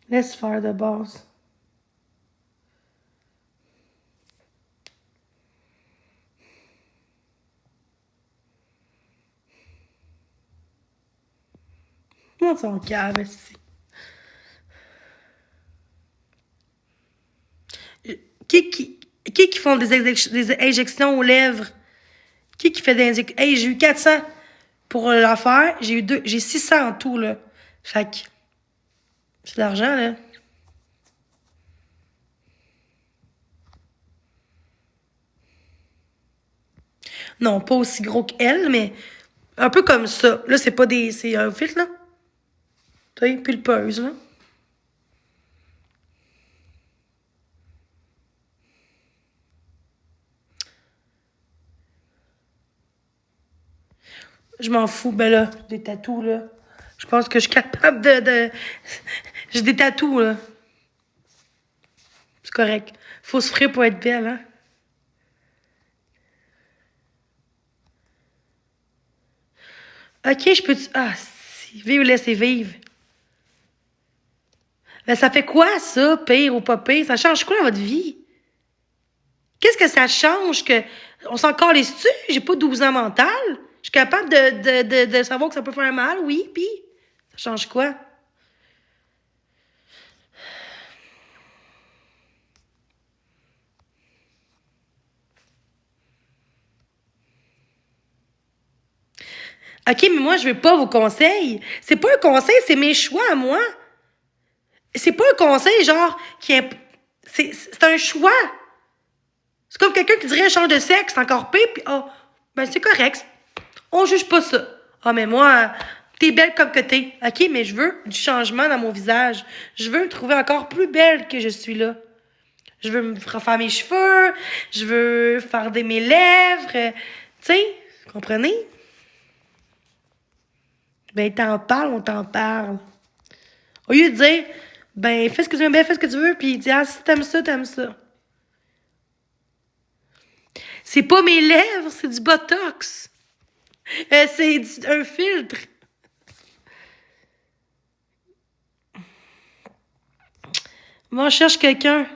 Laisse faire de base. Non, son cave, ici. Qui font des injections aux lèvres? Qui fait des injections? Hey, j'ai eu 400 pour l'affaire. J'ai 600 en tout, là. Fait que, c'est de l'argent, là. Non, pas aussi gros qu'elle, mais un peu comme ça. Là, c'est un filtre, là. Tu sais, pulpeuse, là. Je m'en fous. Ben là, des tatous, là. Je pense que je suis capable J'ai des tatous, là. C'est correct. Faut se souffrir pour être belle, hein. OK, je peux... Ah, si. Vivre, laisser vivre. Ben, ça fait quoi, ça, pire ou pas pire? Ça change quoi dans votre vie? Qu'est-ce que ça change que... On s'en calisse-tu? J'ai pas 12 ans mental. Je suis capable de savoir que ça peut faire mal, oui, pis ça change quoi? OK, mais moi, je veux pas vos conseils. C'est pas un conseil, c'est mes choix à moi. C'est pas un conseil, genre, qui est... C'est un choix. C'est comme quelqu'un qui dirait change de sexe, c'est encore pire, puis ben c'est correct. On juge pas ça. Mais moi, t'es belle comme que t'es. OK, mais je veux du changement dans mon visage. Je veux me trouver encore plus belle que je suis là. Je veux me refaire mes cheveux, je veux farder mes lèvres. Tu sais, vous comprenez? Ben, t'en parles, on t'en parle. Au lieu de dire, ben, fais ce que tu veux, ben, fais ce que tu veux, puis dis, si t'aimes ça, t'aimes ça. C'est pas mes lèvres, c'est du botox. C'est un filtre. Moi, je cherche quelqu'un.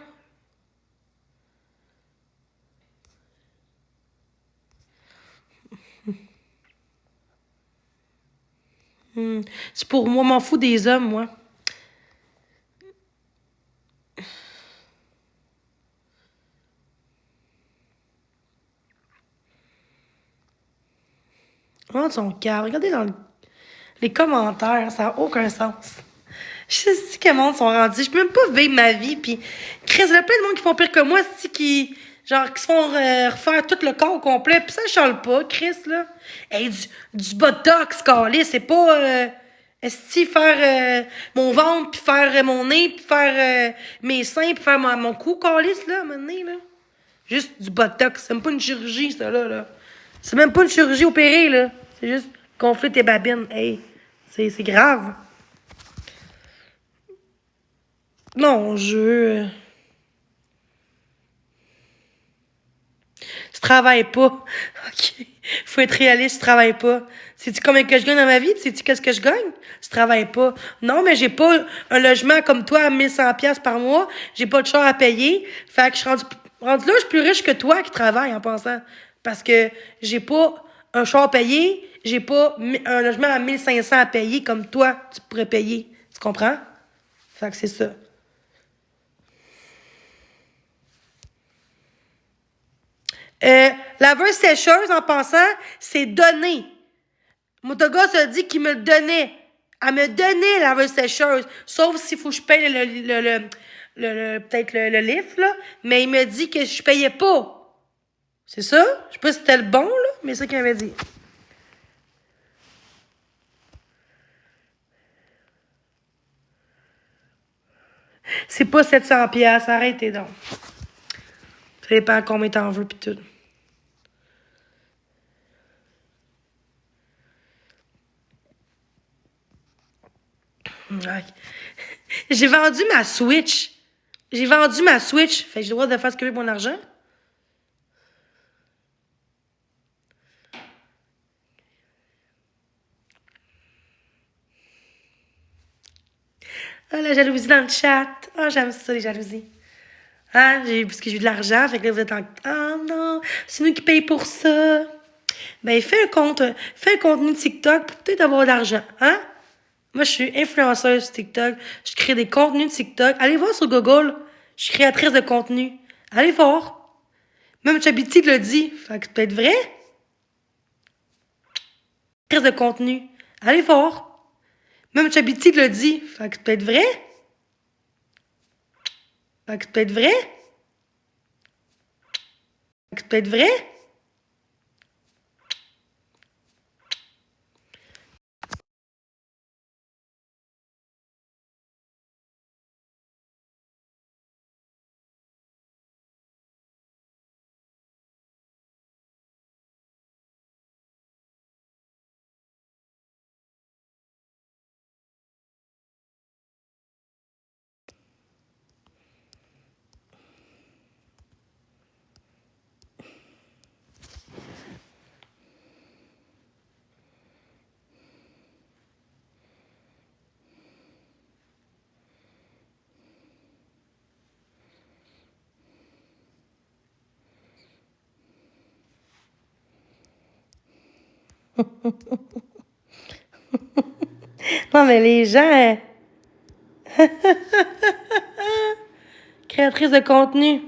C'est pour moi, m'en fous des hommes, moi. Regarde son cœur. Regardez dans les commentaires, ça n'a aucun sens. Je sais que le monde sont rendus. Je peux même pas vivre ma vie. Puis, Chris, il y a plein de monde qui font pire que moi, qui se font refaire tout le corps au complet. Puis ça, je chale pas, Chris, là. Hey, du botox, calé, c'est pas. Faire mon ventre, puis faire mon nez, puis faire mes seins, puis faire mon cou, calice, là, maintenant, là. Juste du botox. C'est même pas une chirurgie, ça, là. C'est même pas une chirurgie opérée, là. C'est juste gonfler tes babines. Hey, c'est grave. Non, tu travailles pas. OK. Faut être réaliste, tu travailles pas. Sais-tu combien que je gagne dans ma vie? Sais-tu qu'est-ce que je gagne? Tu travailles pas. Non, mais j'ai pas un logement comme toi à 1 100$ par mois. J'ai pas de char à payer. Fait que je suis rendu là, je suis plus riche que toi qui travaille en pensant. Parce que j'ai pas un char à payer. J'ai pas un logement à 1 500 à payer comme toi, tu pourrais payer. Tu comprends? Fait que c'est ça. Laveuse sécheuse, en passant, c'est donné. Motoga se dit qu'il me le donnait. Elle me donnait la laveuse sécheuse. Sauf s'il faut que je paye peut-être le lift, là. Mais il me dit que je payais pas. C'est ça? Je sais pas si c'était le bon, là, mais c'est ça qu'il m'avait dit. C'est pas 700$. Arrêtez donc. Ça dépend combien t'en veux, pis tout. Ouais. J'ai vendu ma Switch. J'ai vendu ma Switch. Fait que j'ai le droit de faire ce que je veux avec mon argent. La jalousie dans le chat. J'aime ça, les jalousies. Parce que j'ai eu de l'argent, fait que là, vous êtes en... Non, c'est nous qui payons pour ça. Ben, fais un contenu TikTok pour peut-être avoir de l'argent, hein? Moi, je suis influenceuse sur TikTok. Je crée des contenus de TikTok. Allez voir sur Google. Je suis créatrice de contenu. Allez voir. Même Chabiti le dit. Fait que ça peut être vrai. Créatrice de contenu. Allez voir. Même Chabiti le dit. Fait que ça peut être vrai. Fait que ça peut être vrai. Fait que ça peut être vrai. Non, mais les gens... Créatrice de contenu.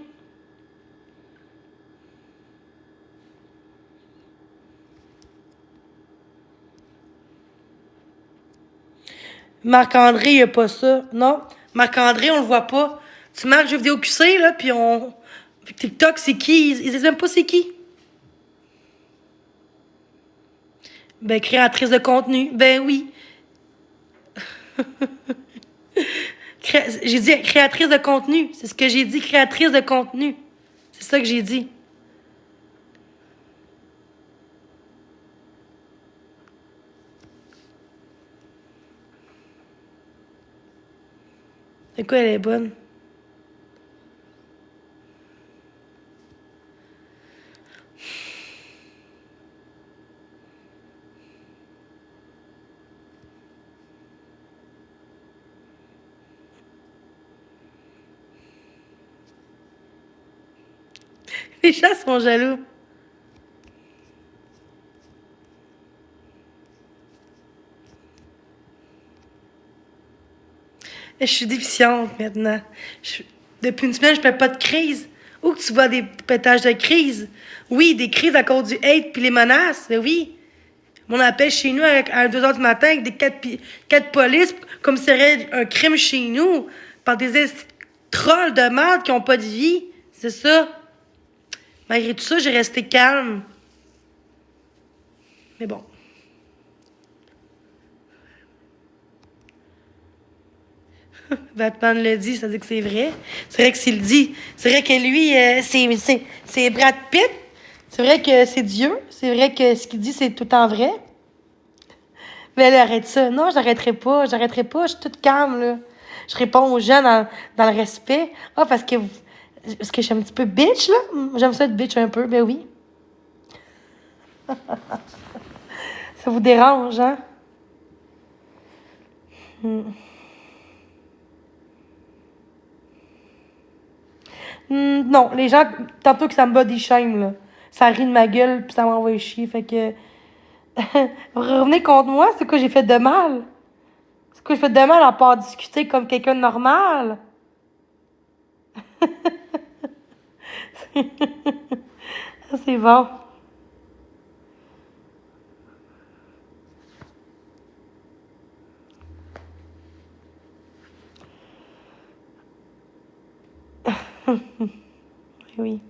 Marc-André, il a pas ça. Non, Marc-André, on le voit pas. Tu marques jeux vidéo QC, là, puis on... Puis TikTok, c'est qui? Ils disent même pas c'est qui. Ben, créatrice de contenu. Ben oui. J'ai dit créatrice de contenu. C'est ce que j'ai dit, créatrice de contenu. C'est ça que j'ai dit. C'est quoi, elle est bonne? Les chats sont jaloux. Je suis déficiente maintenant. Depuis une semaine, je fais pas de crise. Où que tu vois des pétages de crise? Oui, des crises à cause du hate puis les menaces. Mais oui. On appelle chez nous à 2 heures du matin avec des quatre polices, comme si c'était un crime chez nous, par des trolls de merde qui ont pas de vie. C'est ça. Malgré tout ça, j'ai resté calme. Mais bon. Batman le dit, ça dit que c'est vrai. C'est vrai que s'il le dit. C'est vrai que lui, c'est Brad Pitt. C'est vrai que c'est Dieu. C'est vrai que ce qu'il dit, c'est tout en vrai. Mais elle arrête ça. Non, j'arrêterai pas. J'arrêterai pas. Je suis toute calme, là. Je réponds aux gens dans le respect. Ah, parce que je suis un petit peu bitch, là. J'aime ça être bitch un peu. Ben oui. Ça vous dérange, hein? Non, les gens, tantôt que ça me body shame, là. Ça rit de ma gueule, puis ça m'envoie chier. Fait que. Revenez contre moi, c'est quoi j'ai fait de mal? C'est quoi j'ai fait de mal à part discuter comme quelqu'un de normal? C'est bon. Oui.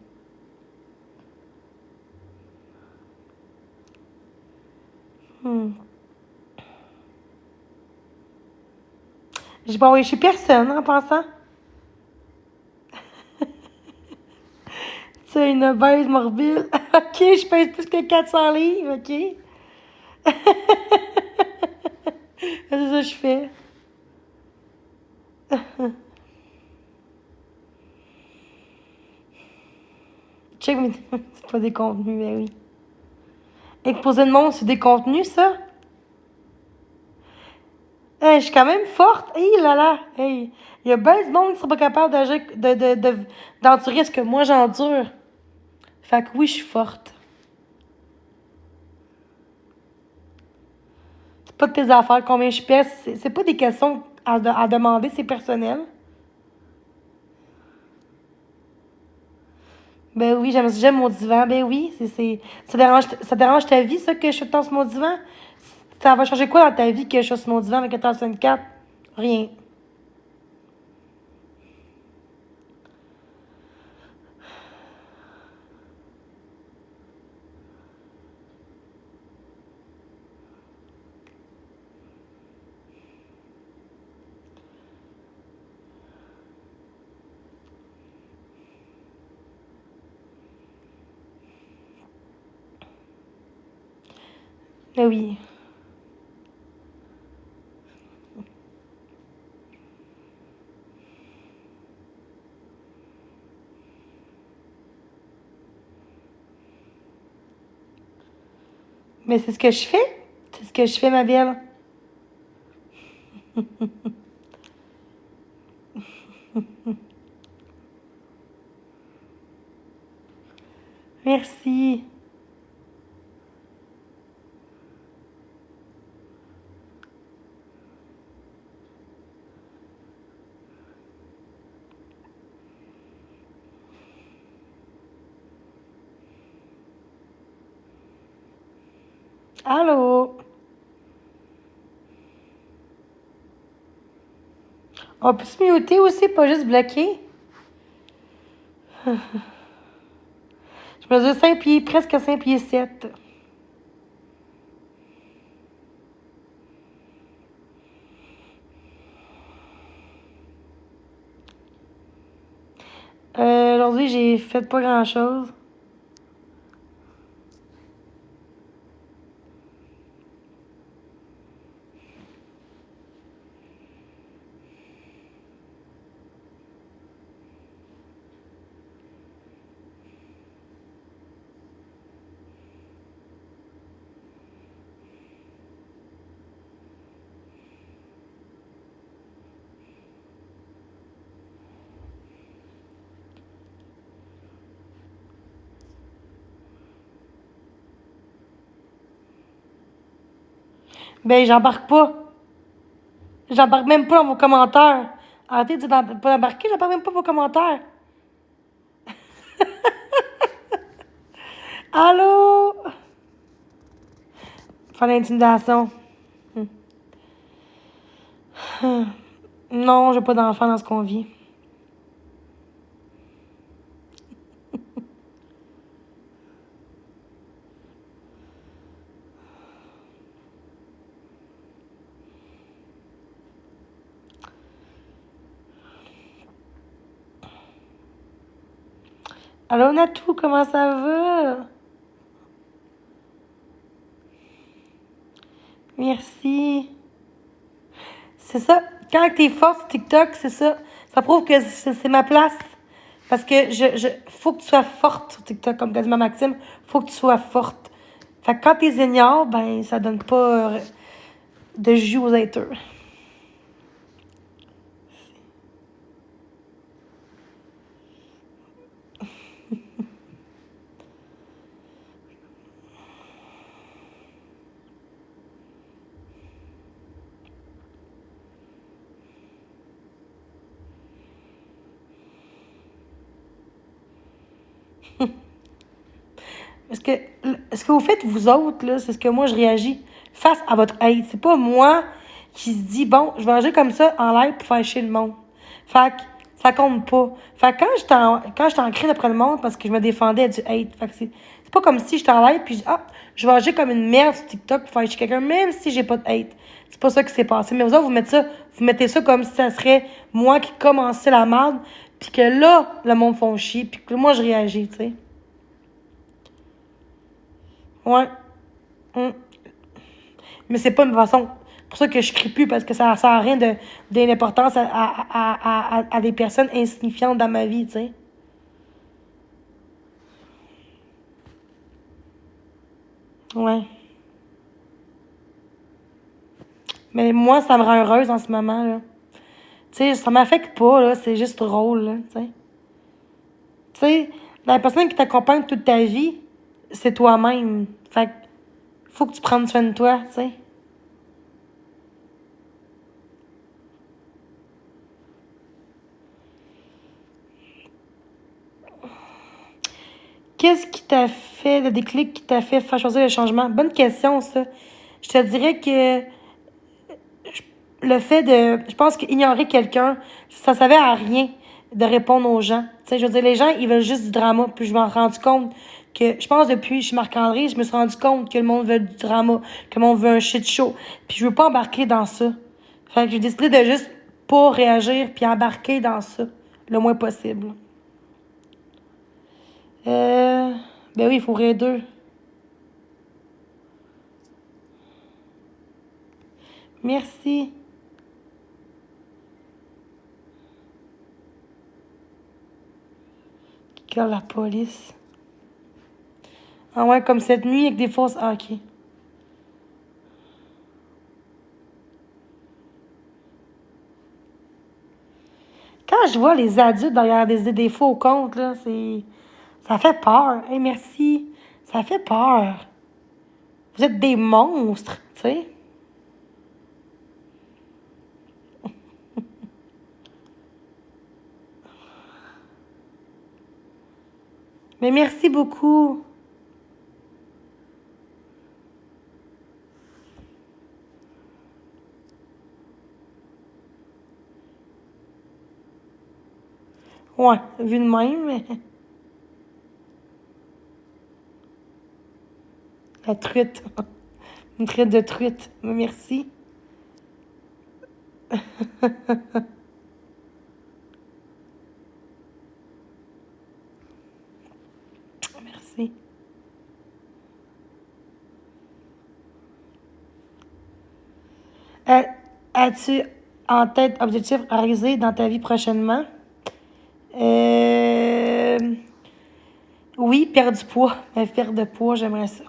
J'ai pas envoyé chez personne en passant. C'est une baise morbide. Ok, je pèse plus que 400 livres, ok? C'est ça que je fais. Check, mais c'est pas des contenus, mais oui. Exposer de monde sur des contenus, ça? Hey, je suis quand même forte. Hey là là. Hey. Il y a bien de monde qui sont pas capables d'agir, d'endurer ce que moi j'endure. Fait que oui, je suis forte. C'est pas de tes affaires combien je pèse. C'est pas des questions à demander, c'est personnel. Ben oui, j'aime mon divan. Ben oui, ça dérange ta vie, ça, que je suis sur mon divan? Ça va changer quoi dans ta vie que je suis sur mon divan avec 14h24? Rien. Ben oui. Mais c'est ce que je fais. C'est ce que je fais, ma belle. Merci. Allô? On peut se muter aussi, pas juste bloquer? Je mesure 5 pieds, presque 5 pieds 7. Aujourd'hui, j'ai fait pas grand-chose. Ben, j'embarque pas. J'embarque même pas dans vos commentaires. Arrêtez de dire pas d'embarquer, j'embarque même pas vos commentaires. Allô? Faire l'intimidation. Non, j'ai pas d'enfant dans ce qu'on vit. Allô, Natou, comment ça va? Merci. C'est ça. Quand t'es forte sur TikTok, c'est ça. Ça prouve que c'est ma place. Parce que faut que tu sois forte sur TikTok, comme quasiment Maxime. Faut que tu sois forte. Fait que quand t'es senior, ben, ça donne pas de jus aux haters. Parce que ce que vous faites, vous autres, là, c'est ce que moi, je réagis face à votre hate. C'est pas moi qui se dit, bon, je vais agir comme ça en live pour faire chier le monde. Fait que ça compte pas. Fait que quand j'étais en crise après le monde parce que je me défendais du hate. Fait que c'est pas comme si j'étais en live puis je vais agir comme une merde sur TikTok pour faire chier quelqu'un, même si j'ai pas de hate. C'est pas ça qui s'est passé. Mais vous autres, vous mettez ça comme si ça serait moi qui commençais la merde puis que là, le monde font chier puis que moi, je réagis, tu sais. Ouais. Mm. Mais c'est pas une façon. C'est pour ça que je crie plus, parce que ça sert à rien de donner l'importance à des personnes insignifiantes dans ma vie, tu sais. Ouais. Mais moi, ça me rend heureuse en ce moment, là. Tu sais, ça m'affecte pas, là. C'est juste drôle, là, tu sais. Tu sais, la personne qui t'accompagne toute ta vie, c'est toi-même. Fait que faut que tu prennes soin de toi, tu sais. Qu'est-ce qui t'a fait, le déclic qui t'a fait faire choisir le changement? Bonne question, ça. Je te dirais que le fait de, je pense qu'ignorer quelqu'un, ça servait à rien de répondre aux gens. Tu sais, je veux dire, les gens, ils veulent juste du drama. Puis je m'en suis rendu compte que, je pense depuis chez Marc-André, je me suis rendu compte que le monde veut du drama, que le monde veut un shit show. Puis je veux pas embarquer dans ça. Fait que j'ai décidé de juste pas réagir puis embarquer dans ça le moins possible. Euh, ben oui, il faut rire d'eux. Merci. Qui la police. Ah ouais, comme cette nuit avec des fausses. Ah, ok. Quand je vois les adultes derrière des faux comptes, là, c'est. Ça fait peur. Hey, merci. Ça fait peur. Vous êtes des monstres, tu sais. Mais merci beaucoup. Ouais, vu de même, mais... La truite. Une traite de truite. Merci. Merci. Euh, As-tu en tête objectif à réaliser dans ta vie prochainement? Euh... Oui, perdre du poids. Perdre de poids, j'aimerais ça.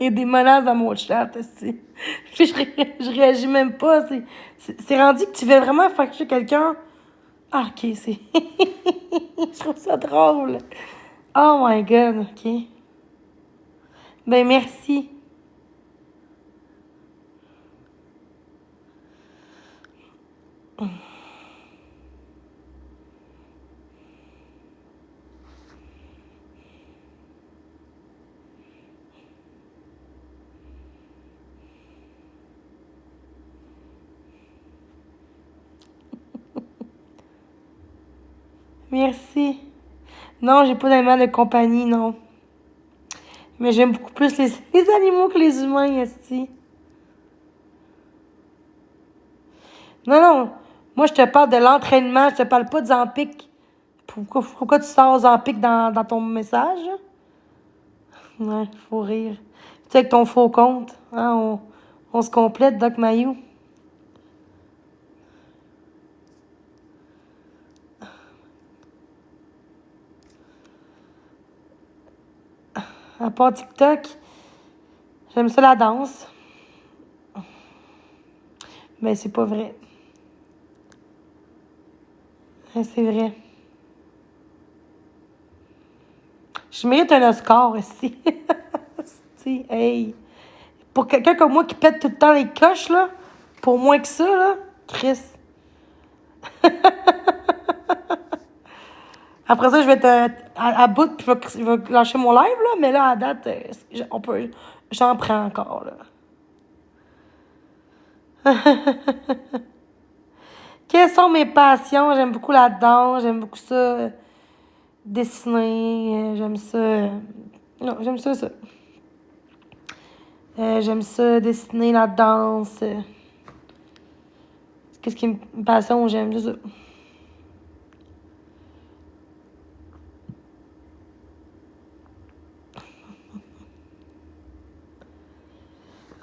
Il y a des menaces dans mon chat aussi. Puis je réagis même pas. C'est rendu que tu veux vraiment fâcher quelqu'un. Ah, ok, c'est. Je trouve ça drôle. Oh my god, ok. Ben merci. Merci. Non, j'ai pas d'animal de compagnie, non. Mais j'aime beaucoup plus les animaux que les humains, esti. Non, non. Moi, je te parle de l'entraînement. Je te parle pas de Zampic. Pourquoi tu sors Zampic dans ton message? Ouais, faut rire. Tu sais, avec ton faux compte, hein, on se complète, Doc Mayou. À part TikTok, j'aime ça la danse. Mais c'est pas vrai. C'est vrai. Je mérite un Oscar aussi. Si, hey. Pour quelqu'un comme moi qui pète tout le temps les coches, là, pour moins que ça, là, Chris. Après ça, je vais être à bout, puis je vais lâcher mon live, là, mais là, à date, j'en prends encore, là. Quelles sont mes passions? J'aime beaucoup la danse, j'aime beaucoup ça, dessiner, j'aime ça. Non, j'aime ça. J'aime ça, dessiner, la danse. Qu'est-ce qui me passionne? J'aime ça.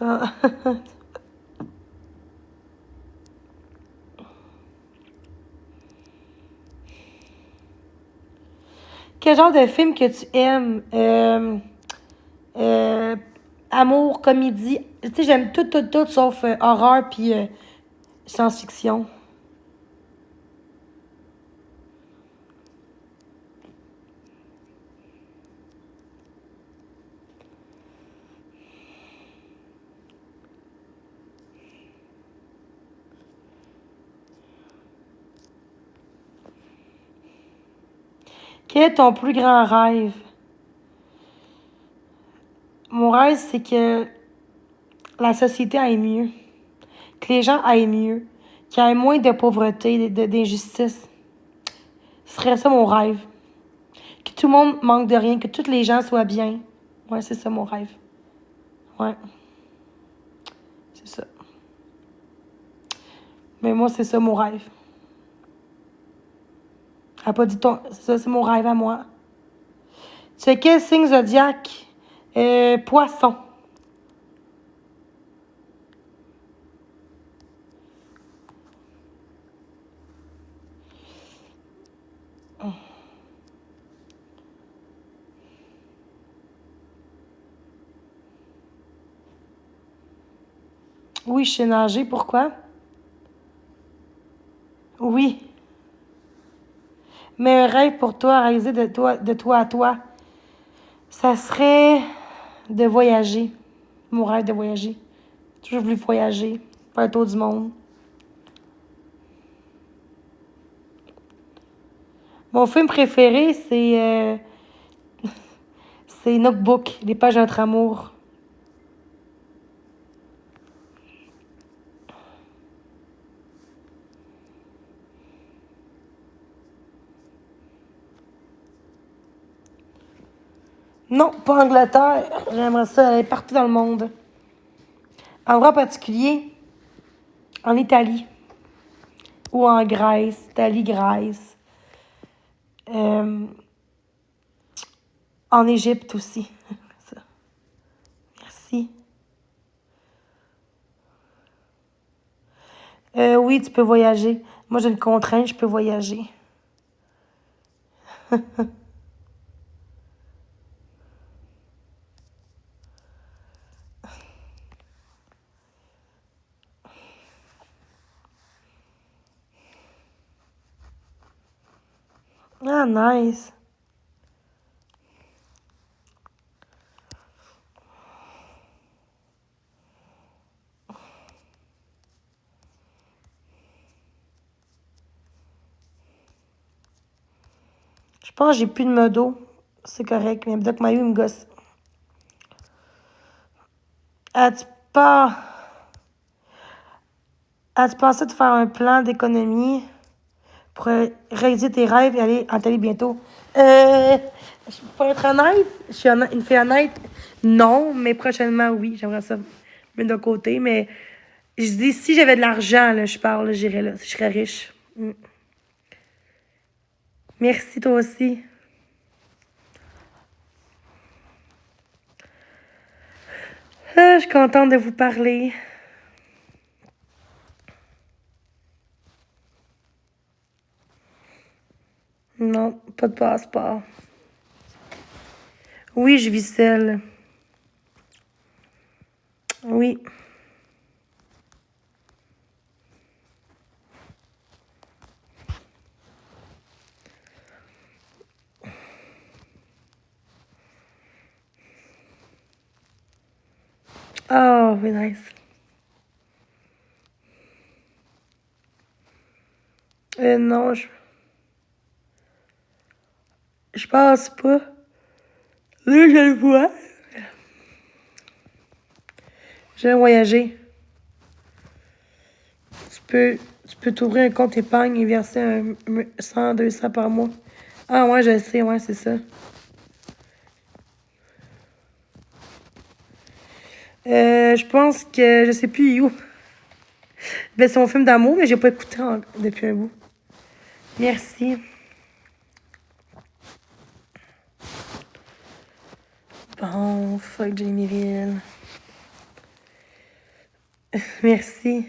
Ah. Quel genre de film que tu aimes? Euh, Amour, comédie. Tu sais, j'aime tout, sauf horreur puis science-fiction. Quel est ton plus grand rêve? Mon rêve, c'est que la société aille mieux, que les gens aillent mieux, qu'il y ait moins de pauvreté, d'injustice. Ce serait ça mon rêve. Que tout le monde manque de rien, que tous les gens soient bien. Ouais, c'est ça mon rêve. Ouais, c'est ça. Mais moi, c'est ça mon rêve. Elle a pas dit ton. Ça, c'est mon rêve à moi. Tu es quel signe zodiaque? Poisson. Oui, je sais nager. Pourquoi? Mais un rêve pour toi, réalisé de toi à toi, ça serait de voyager. Mon rêve de voyager. J'ai toujours voulu voyager, faire le tour du monde. Mon film préféré, c'est Notebook, Les pages de notre amour. Non, pas Angleterre. J'aimerais ça aller partout dans le monde. Endroit particulier, en Italie ou en Grèce. Italie, Grèce. Euh, En Égypte aussi. Ça. Merci. Oui, tu peux voyager. Moi, j'ai une contrainte, je peux voyager. Ah, nice. Je pense que j'ai plus de modo. C'est correct, mais Doc Mayu, il me gosse. As-tu pas... As-tu pensé de faire un plan d'économie pour réaliser tes rêves et aller en télé bientôt? Pour être honnête, je suis une fille honnête. Non, mais prochainement, oui. J'aimerais ça mettre de côté. Mais je dis, si j'avais de l'argent, là, je parle, j'irais là. Je serais riche. Mm. Merci, toi aussi. Ah, je suis contente de vous parler. Non, pas de passeport. Oui, je vis seule. Oui. Oh, oui, nice. Non, je pense pas. Là, je le vois. J'aime voyager. Tu peux t'ouvrir un compte épargne et verser 100, 200 par mois. Ah ouais, je sais, ouais, c'est ça. Je pense que je sais plus où. Ben, c'est mon film d'amour, mais j'ai pas écouté depuis un bout. Merci. Bon, fuck Jamieville. Merci.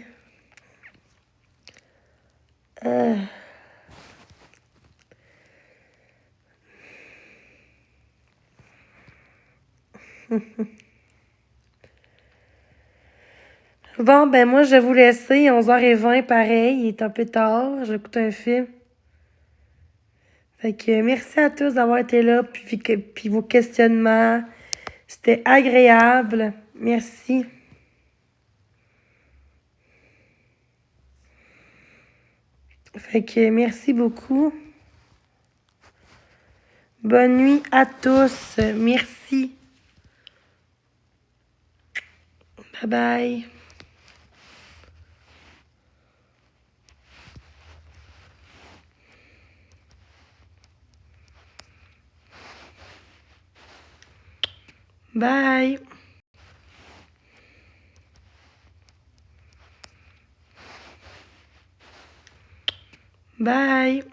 Euh, Bon, ben moi, je vais vous laisser. 11h20, pareil. Il est un peu tard. J'écoute un film. Fait que merci à tous d'avoir été là, puis vos questionnements. C'était agréable. Merci. Fait que merci beaucoup. Bonne nuit à tous. Merci. Bye bye. Bye. Bye.